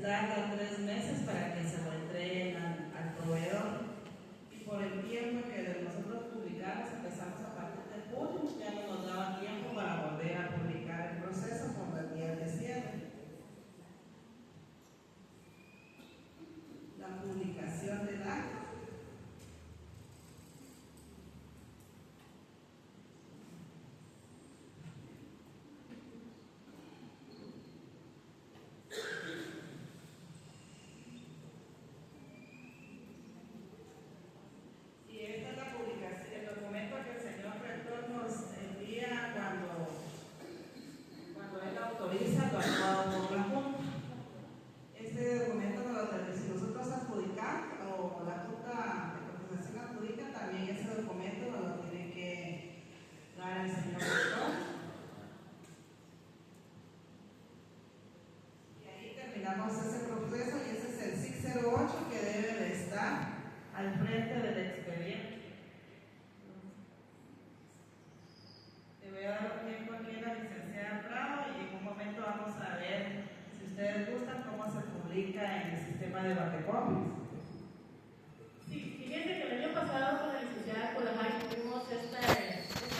tarda 3 meses para que se lo entreguen al proveedor. Y por el tiempo que nosotros publicamos, empezamos a partir de julio, ya no nos daba tiempo para volver a publicar el proceso por los días de cierre. La publicación del acta. Y esta es la publicación, el documento que el señor rector nos envía cuando él autoriza lo aprobado por la Junta. Este documento si nosotros adjudicamos o la Junta de Cotización adjudica, también ese documento nos lo tiene que dar el señor rector. Y ahí terminamos ese proceso y ese es el SIC 08 que debe de estar al frente del expediente. Le voy a dar un tiempo aquí a la licenciada Bravo y en un momento vamos a ver, si ustedes gustan, cómo se publica en el sistema de Batecopias. Sí, fíjense que el año pasado con la licenciada Colajay tuvimos este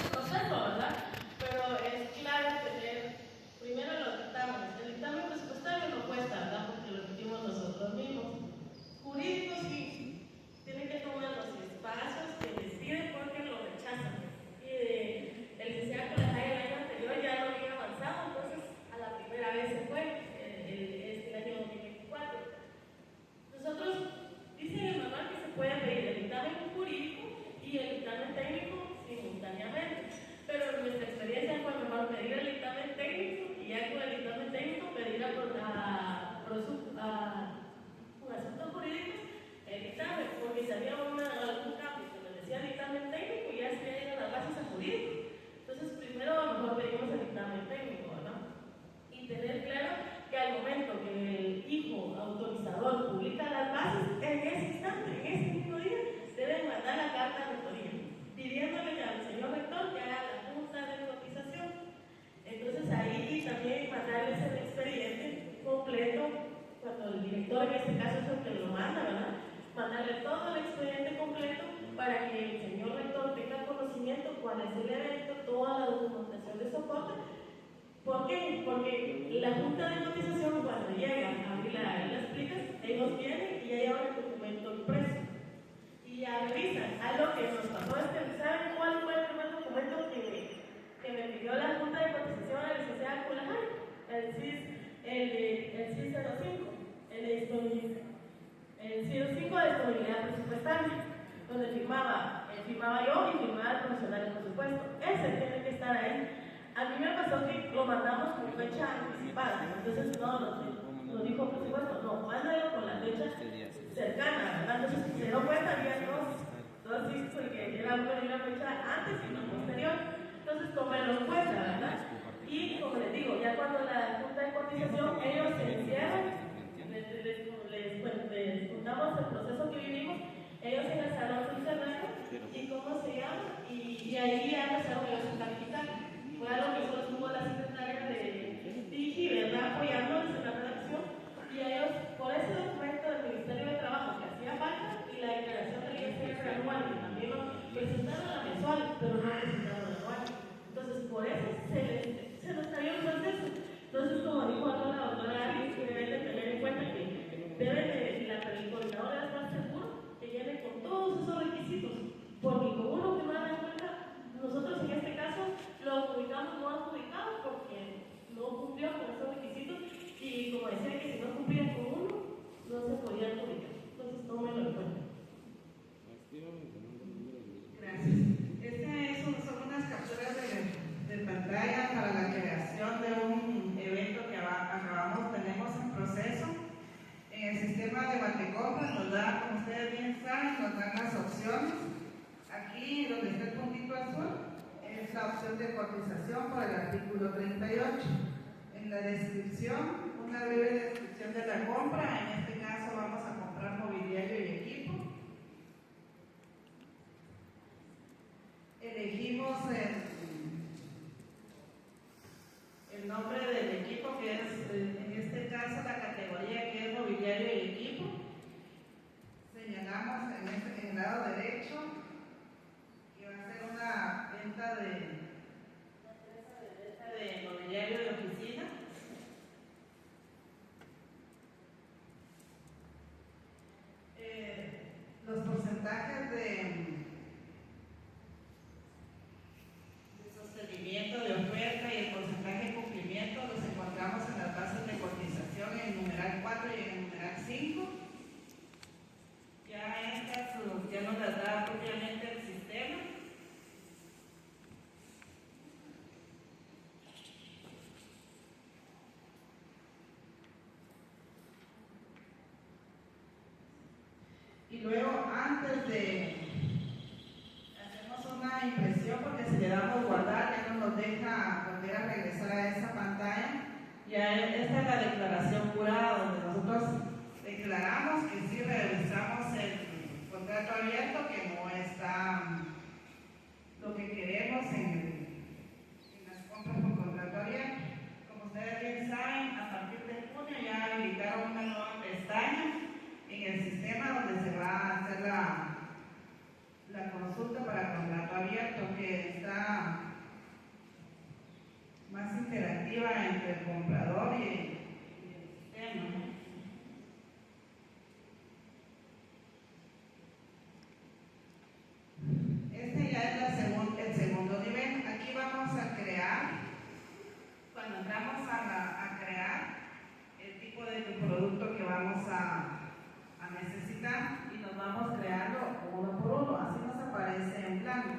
proceso, ¿verdad? Pero es clave tener primero los dictámenes. El dictamen presupuestario no cuesta, ¿verdad? Porque lo emitimos nosotros mismos. Jurídicos sí, tienen que tomar los espacios que les piden porque lo rechazan. Y el licenciado Colajay el año anterior ya lo había avanzado, entonces a la primera vez se fue, el año 2024. Nosotros, dice el manual que se puede pedir el dictamen jurídico y el dictamen técnico simultáneamente, pero en nuestra experiencia fue mejor pedir el dictamen técnico y ya con el dictamen técnico pedir por asuntos jurídicos el dictamen, porque si había algún cambio que nos decía dictamen técnico, ya se iban las bases a jurídico. Entonces, primero a lo mejor pedimos el dictamen técnico, ¿no? Y tener claro que al momento que el hijo autorizador publica las bases, en ese instante, en ese mismo día, deben mandar la carta de autoría, pidiéndole al señor rector que haga la junta de cotización. Entonces ahí también mandarles el expediente completo, cuando el director en este caso es el que lo manda, ¿verdad? Mandarle todo el expediente completo para que el señor rector tenga conocimiento cuál es el evento, toda la documentación de soporte. ¿Por qué? Porque la junta de cotización cuando llega a abrir las plicas, ellos vienen y hay ahora el documento impreso. Y ya revisan. Algo que nos pasó ¿saben cuál fue el primer documento que me pidió la junta de cotización a la licenciada Colajay? El CIS 05, el CIS 05 de disponibilidad presupuestaria, donde firmaba yo y firmaba el profesional de presupuesto. Ese tiene que estar ahí. A mí me pasó que lo mandamos con fecha anticipada, entonces no nos dijo presupuesto, no, mándalo con la fecha cercana, ¿verdad? Entonces se dio cuenta, había dos sí, porque era una fecha antes y una posterior, entonces tomarlo en cuenta, ¿verdad? Y como les digo, ya cuando la junta de cotización, ellos se encierran, les contamos el proceso que vivimos, ellos en el salón se encerraron, y cómo se llama, y ahí ya empezaron ellos a calificar. Fue algo que solo estuvo la secretaria de Digi, ¿verdad? Apoyándoles en la redacción, y ellos, por ese documento del Ministerio de Trabajo que hacía falta, y la declaración del ISR anual, que también lo presentaron a la mensual, pero no presentaron la anual. Entonces, por eso se nos cayó el proceso. Entonces, como dijo ahora la doctora Alice, que deben de tener en cuenta que el coordinador debe estar seguro que viene con todos esos requisitos, porque con uno que no haga cuenta, nosotros en este caso lo adjudicamos, no adjudicamos porque no cumplió con esos requisitos, y como decía que si no cumplía con uno, no se podía adjudicar. Entonces, tómenlo en cuenta. Gracias. Son unas capturas de pantalla para la creación de un evento que tenemos en proceso. En el sistema de Batecopas nos da, como ustedes bien saben, nos dan las opciones. Aquí, donde está el puntito azul, es la opción de cotización por el artículo 38. En la descripción, una breve descripción de la compra. En este caso vamos a comprar mobiliario y equipo. Elegimos el nombre del equipo, que es en este caso la categoría que es 5. Ya estas ya nos las da propiamente el sistema. Y luego antes de hacemos una impresión, porque si le damos guardar ya no nos deja volver a regresar a esa pantalla. Ya esta es la declaración jurada, donde nosotros declaramos que sí realizamos el contrato abierto, que no está lo que queremos en las compras por contrato abierto. Como ustedes bien saben, a partir de junio ya habilitaron una nueva pestaña en el sistema donde se va a hacer la consulta para contrato abierto, que está más interactiva entre el comprador y el sistema. Este ya es el segundo nivel. Aquí vamos a crear, cuando entramos a crear el tipo de producto que vamos a necesitar, y nos vamos creando uno por uno, así nos aparece en blanco.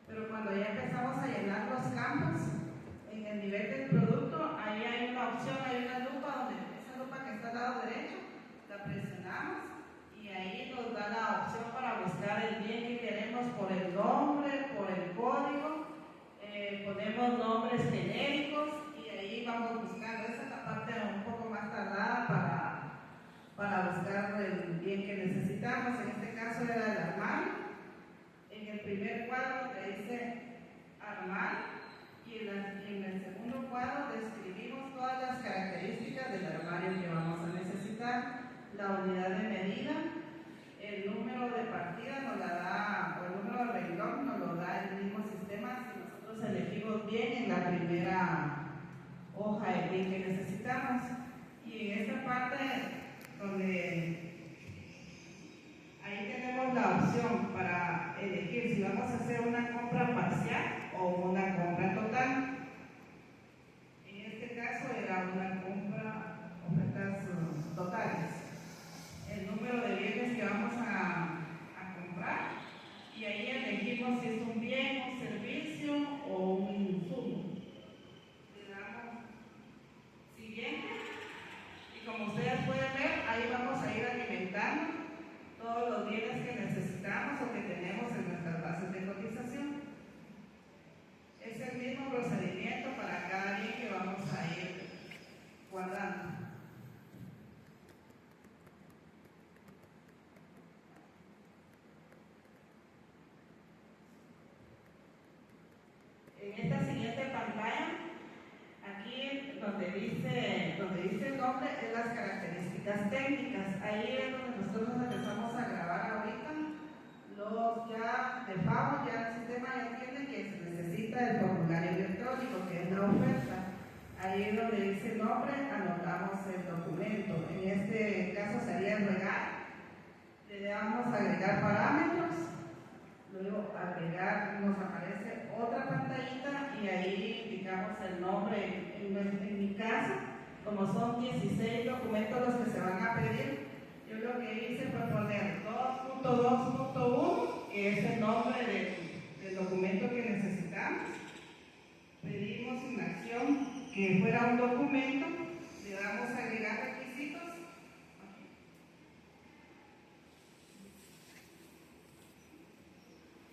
Pero cuando ya empezamos a llenar los campos, en el nivel del producto, ahí hay una opción, hay una lupa, donde esa lupa que está al lado derecho, la presionamos y ahí nos da la opción para buscar el bien que queremos por el nombre, por el código, ponemos nombres genéricos y ahí vamos buscando. Esa es la parte un poco más tardada para buscar el bien que necesitamos. En este caso era el armario. En el primer cuadro te dice armar y en el segundo cuadro describimos todas las características del armario que vamos a necesitar, la unidad de medida, el número de partida nos la da, o el número de renglón nos lo da el mismo sistema si nosotros elegimos bien en la primera hoja el bien que necesitamos. Y en esta parte donde ahí tenemos la opción para elegir si vamos a hacer una compra parcial o una compra total. En este caso era una compra, ofertas totales. El número de bienes que vamos a comprar, y ahí elegimos si es un bien, un servicio o un insumo. Le damos siguiente y como ustedes pueden ver, ahí vamos a ir alimentando todos los bienes que necesitamos o que tenemos en nuestras bases de cotización. Es el mismo procedimiento para cada bien que vamos a ir guardando. En esta siguiente pantalla, aquí donde dice el nombre, es las características técnicas. Ahí es donde nosotros empezamos a grabar ahorita. Los ya de pago, ya el sistema ya entiende que se necesita el formulario electrónico, que es la oferta. Ahí es donde dice el nombre, anotamos el documento. En este caso sería agregar. Le damos a agregar parámetros. Luego agregar, nos aparece otra pantallita y ahí indicamos el nombre. En mi caso, como son 16 documentos los que se van a pedir, yo lo que hice fue poner 2.2.1, que es el nombre del documento que necesitamos. Pedimos una acción que fuera un documento, le damos a agregar requisitos.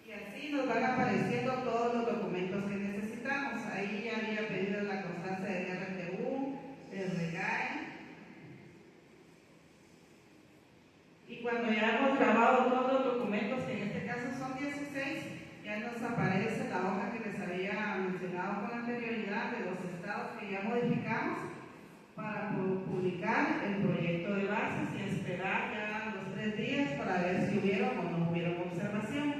Y así nos van apareciendo todos los documentos que necesitamos. Ahí ya había pedido la constancia del RTU, del REGAE. Y cuando ya hemos grabado todos los documentos, que en este caso son 16, ya nos aparece la hoja que les había mencionado con anterioridad de los estados que ya modificamos para publicar el proyecto de bases y esperar ya los 3 días para ver si hubieron o no hubieron observaciones.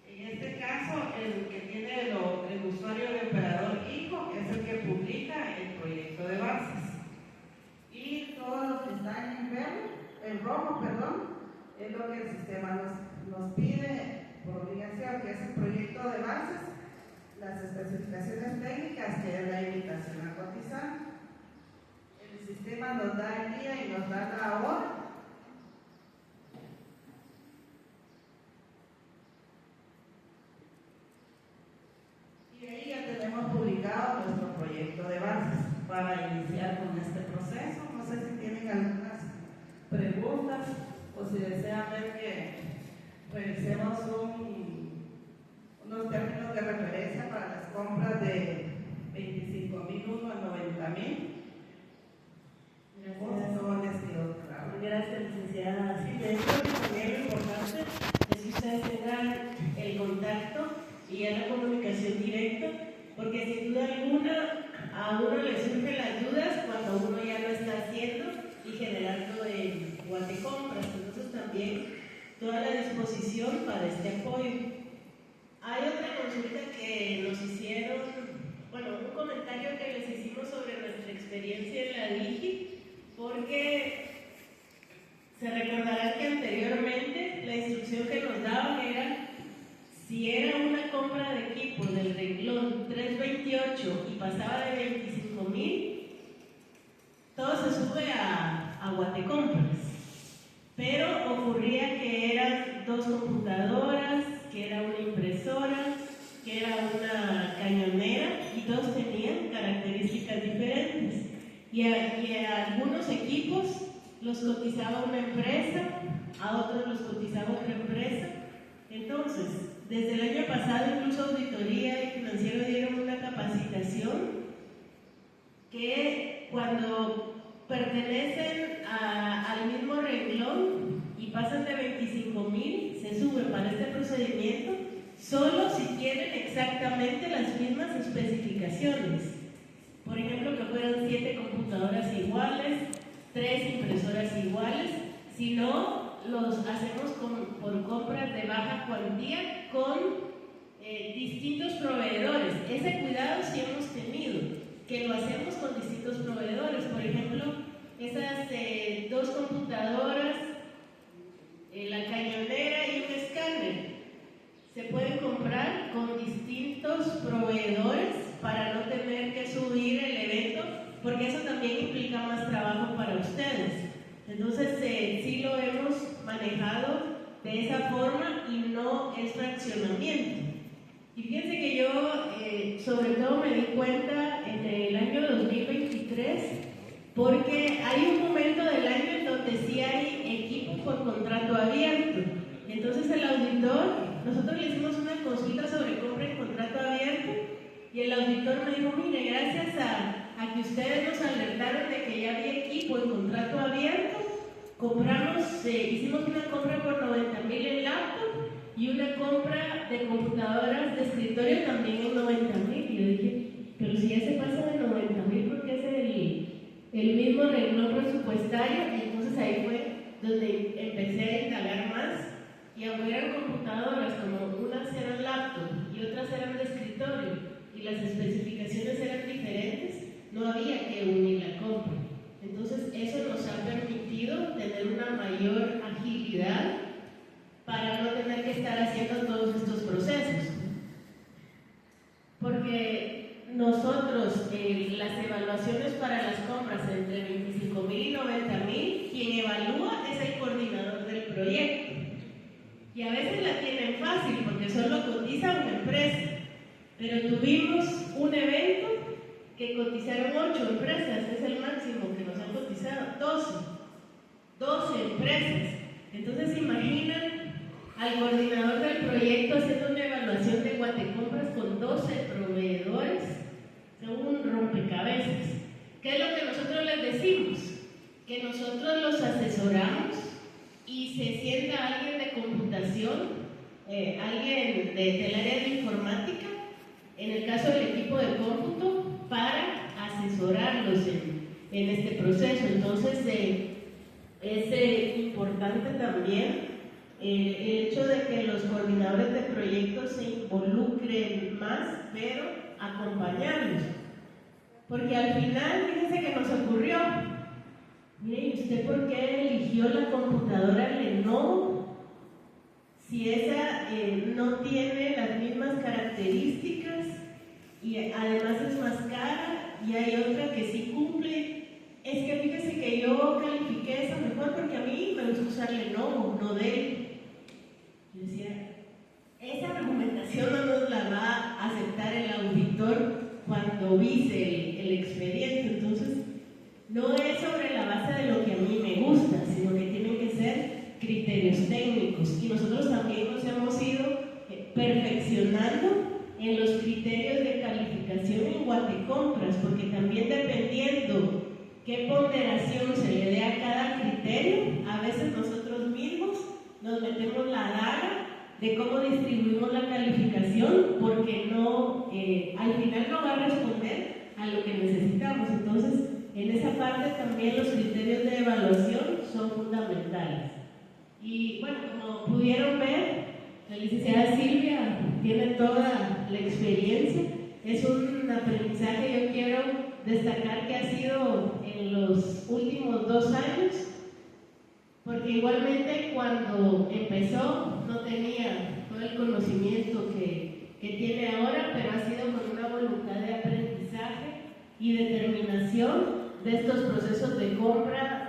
En este caso, el que tiene el usuario de operador hijo es el que publica el proyecto de bases. Y todos los que están en rojo, es lo que el sistema nos pide por obligación, que es el proyecto de bases, las especificaciones técnicas, que es la invitación a cotizar. El sistema nos da el día y nos da la hora. Y ahí ya tenemos publicado nuestro proyecto de bases para iniciar con este proceso. No sé si tienen algunas preguntas o si desean ver que revisemos unos términos de referencia para las compras de 25.000 a 90.000. Gracias, licenciada. Sí, de hecho, también lo importante es que ustedes tengan el contacto y la comunicación directa, porque sin duda alguna a uno le surgen las dudas cuando uno ya lo está haciendo y generando en Guatecompras. Entonces también toda la disposición para este apoyo. Hay otra consulta que nos hicieron, bueno, un comentario que les hicimos sobre nuestra experiencia en la DIGI, porque se recordarán que anteriormente la instrucción que nos daban era: si era una compra de equipo del renglón 328 y pasaba de 25.000, todo se sube a Guatecompras. Pero ocurría que eran 2 computadoras, que era una impresora, que era una cañonera, y todos tenían características diferentes. Y a algunos equipos los cotizaba una empresa, a otros los cotizaba otra empresa. Entonces, desde el año pasado, incluso Auditoría y Financiero dieron una capacitación que cuando pertenecen al mismo renglón y pasan de 25.000, se sube para este procedimiento solo si tienen exactamente las mismas especificaciones. Por ejemplo, que fueran 7 computadoras iguales, 3 impresoras iguales. Si no, los hacemos por compras de baja cuantía con distintos proveedores. Ese cuidado sí hemos tenido, que lo hacemos con distintos proveedores. Por ejemplo, esas 2 computadoras, la cañonera y un escáner, se pueden comprar con distintos proveedores para no tener que subir el evento, porque eso también implica más trabajo para ustedes. Entonces, sí lo hemos manejado de esa forma y no es fraccionamiento. Y fíjense que yo, sobre todo, me di cuenta en el año 2023, porque hay un momento del año en donde sí hay equipos por contrato abierto. Entonces, el auditor, nosotros le hicimos una consulta sobre compra en contrato abierto, y el auditor me dijo: mire, gracias a que ustedes nos alertaron de que ya había equipo en contrato abierto, hicimos una compra por 90.000 en laptop y una compra de computadoras de escritorio también en 90.000. Y yo dije: pero si ya se pasa de 90.000, porque es el mismo renglón presupuestario. Y entonces ahí fue donde empecé a indagar más, y aunque eran computadoras, como unas eran laptop y otras eran de escritorio, y las especificaciones eran diferentes, no había que unir la compra. Entonces, eso nos ha permitido tener una mayor agilidad para no tener que estar haciendo todos estos procesos. Porque nosotros, las evaluaciones para las compras entre 25.000 y 90.000, quien evalúa es el coordinador del proyecto. Y a veces la tienen fácil porque solo cotiza una empresa. Pero tuvimos un evento que cotizaron 8 empresas, es el máximo que nos han cotizado, 12 empresas. Entonces, imaginan al coordinador del proyecto haciendo una evaluación de Guatecompras con 12 proveedores, son un rompecabezas. ¿Qué es lo que nosotros les decimos? Que nosotros los asesoramos y se sienta alguien de computación, alguien del área de informática, en el caso del equipo de cómputo, para asesorarlos en este proceso. Entonces, es importante también el hecho de que los coordinadores de proyectos se involucren más, pero acompañarlos. Porque al final, fíjense que nos ocurrió: mire, ¿y usted por qué eligió la computadora Lenovo si esa no tiene las mismas características y además es más cara, y hay otra que sí cumple. Es que fíjese que yo califiqué esa mejor porque a mí me gusta usar Lenovo, no Dell. Yo decía, esa argumentación no nos la va a aceptar el auditor cuando vise el expediente. Entonces, no es sobre la base de lo que a mí me gusta, sino que tienen que ser criterios técnicos. Y nosotros también nos hemos ido perfeccionando en los criterios de calificación en Guatecompras, porque también dependiendo qué ponderación se le dé a cada criterio, a veces nosotros mismos nos metemos la daga de cómo distribuimos la calificación, porque no, al final no va a responder a lo que necesitamos. Entonces, en esa parte también los criterios de evaluación son fundamentales. Y bueno, como pudieron ver, la licenciada Silvia tiene toda la experiencia. Es un aprendizaje que yo quiero destacar que ha sido en los últimos 2 años, porque igualmente cuando empezó no tenía todo el conocimiento que tiene ahora, pero ha sido con una voluntad de aprendizaje y determinación de estos procesos de compra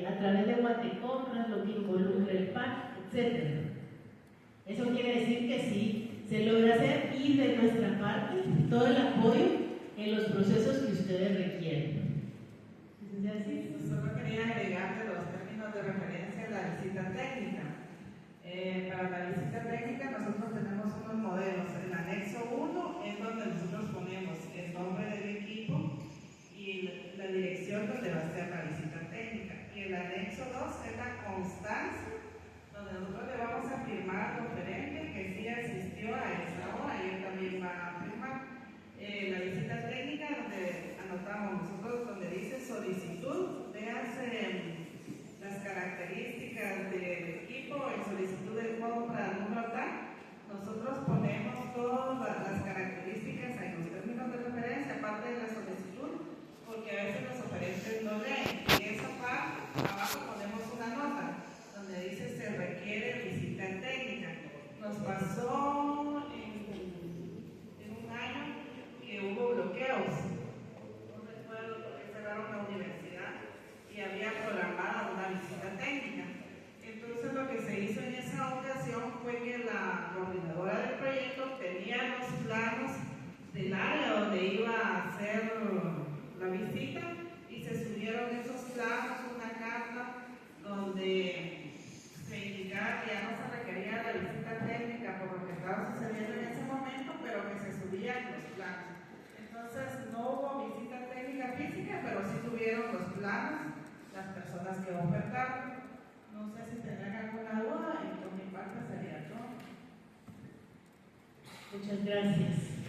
a través de Guatecompras, lo que involucra el PAC, etc. Eso quiere decir que sí se logra hacer, y de nuestra parte todo el apoyo en los procesos que ustedes requieren. Solo quería agregar los términos de referencia a la visita técnica. Para la visita técnica nosotros tenemos unos modelos. El anexo 1 es donde nosotros ponemos el nombre del equipo y la dirección donde va a ser la visita técnica. Y el anexo 2 es la constancia, donde nosotros le vamos a firmar al referente que sí asistió a esa hora y él también va a firmar. La visita técnica, donde anotamos nosotros, donde dice solicitud, véanse las características del equipo, en solicitud de compra, número tal, nosotros ponemos todas las características en los términos de referencia, aparte de la solicitud, porque a veces los oferentes no leen. Y esa parte, abajo ponemos una nota, donde dice se requiere visita técnica. Nos pasó en un año que hubo bloqueos. No recuerdo por qué cerraron la universidad y había programada una visita técnica. Entonces lo que se hizo en esa ocasión fue que la coordinadora del proyecto tenía los planos del área donde iba a hacer la visita y se subieron esos planos, una carta donde se indicaba que ya no se requería la visita técnica por lo que estaba sucediendo en ese momento, pero que se subían los planos. Entonces no hubo visita técnica física, pero sí tuvieron los planos las personas que ofertaron. No sé si tendrán alguna duda, y por mi parte sería todo. Muchas gracias.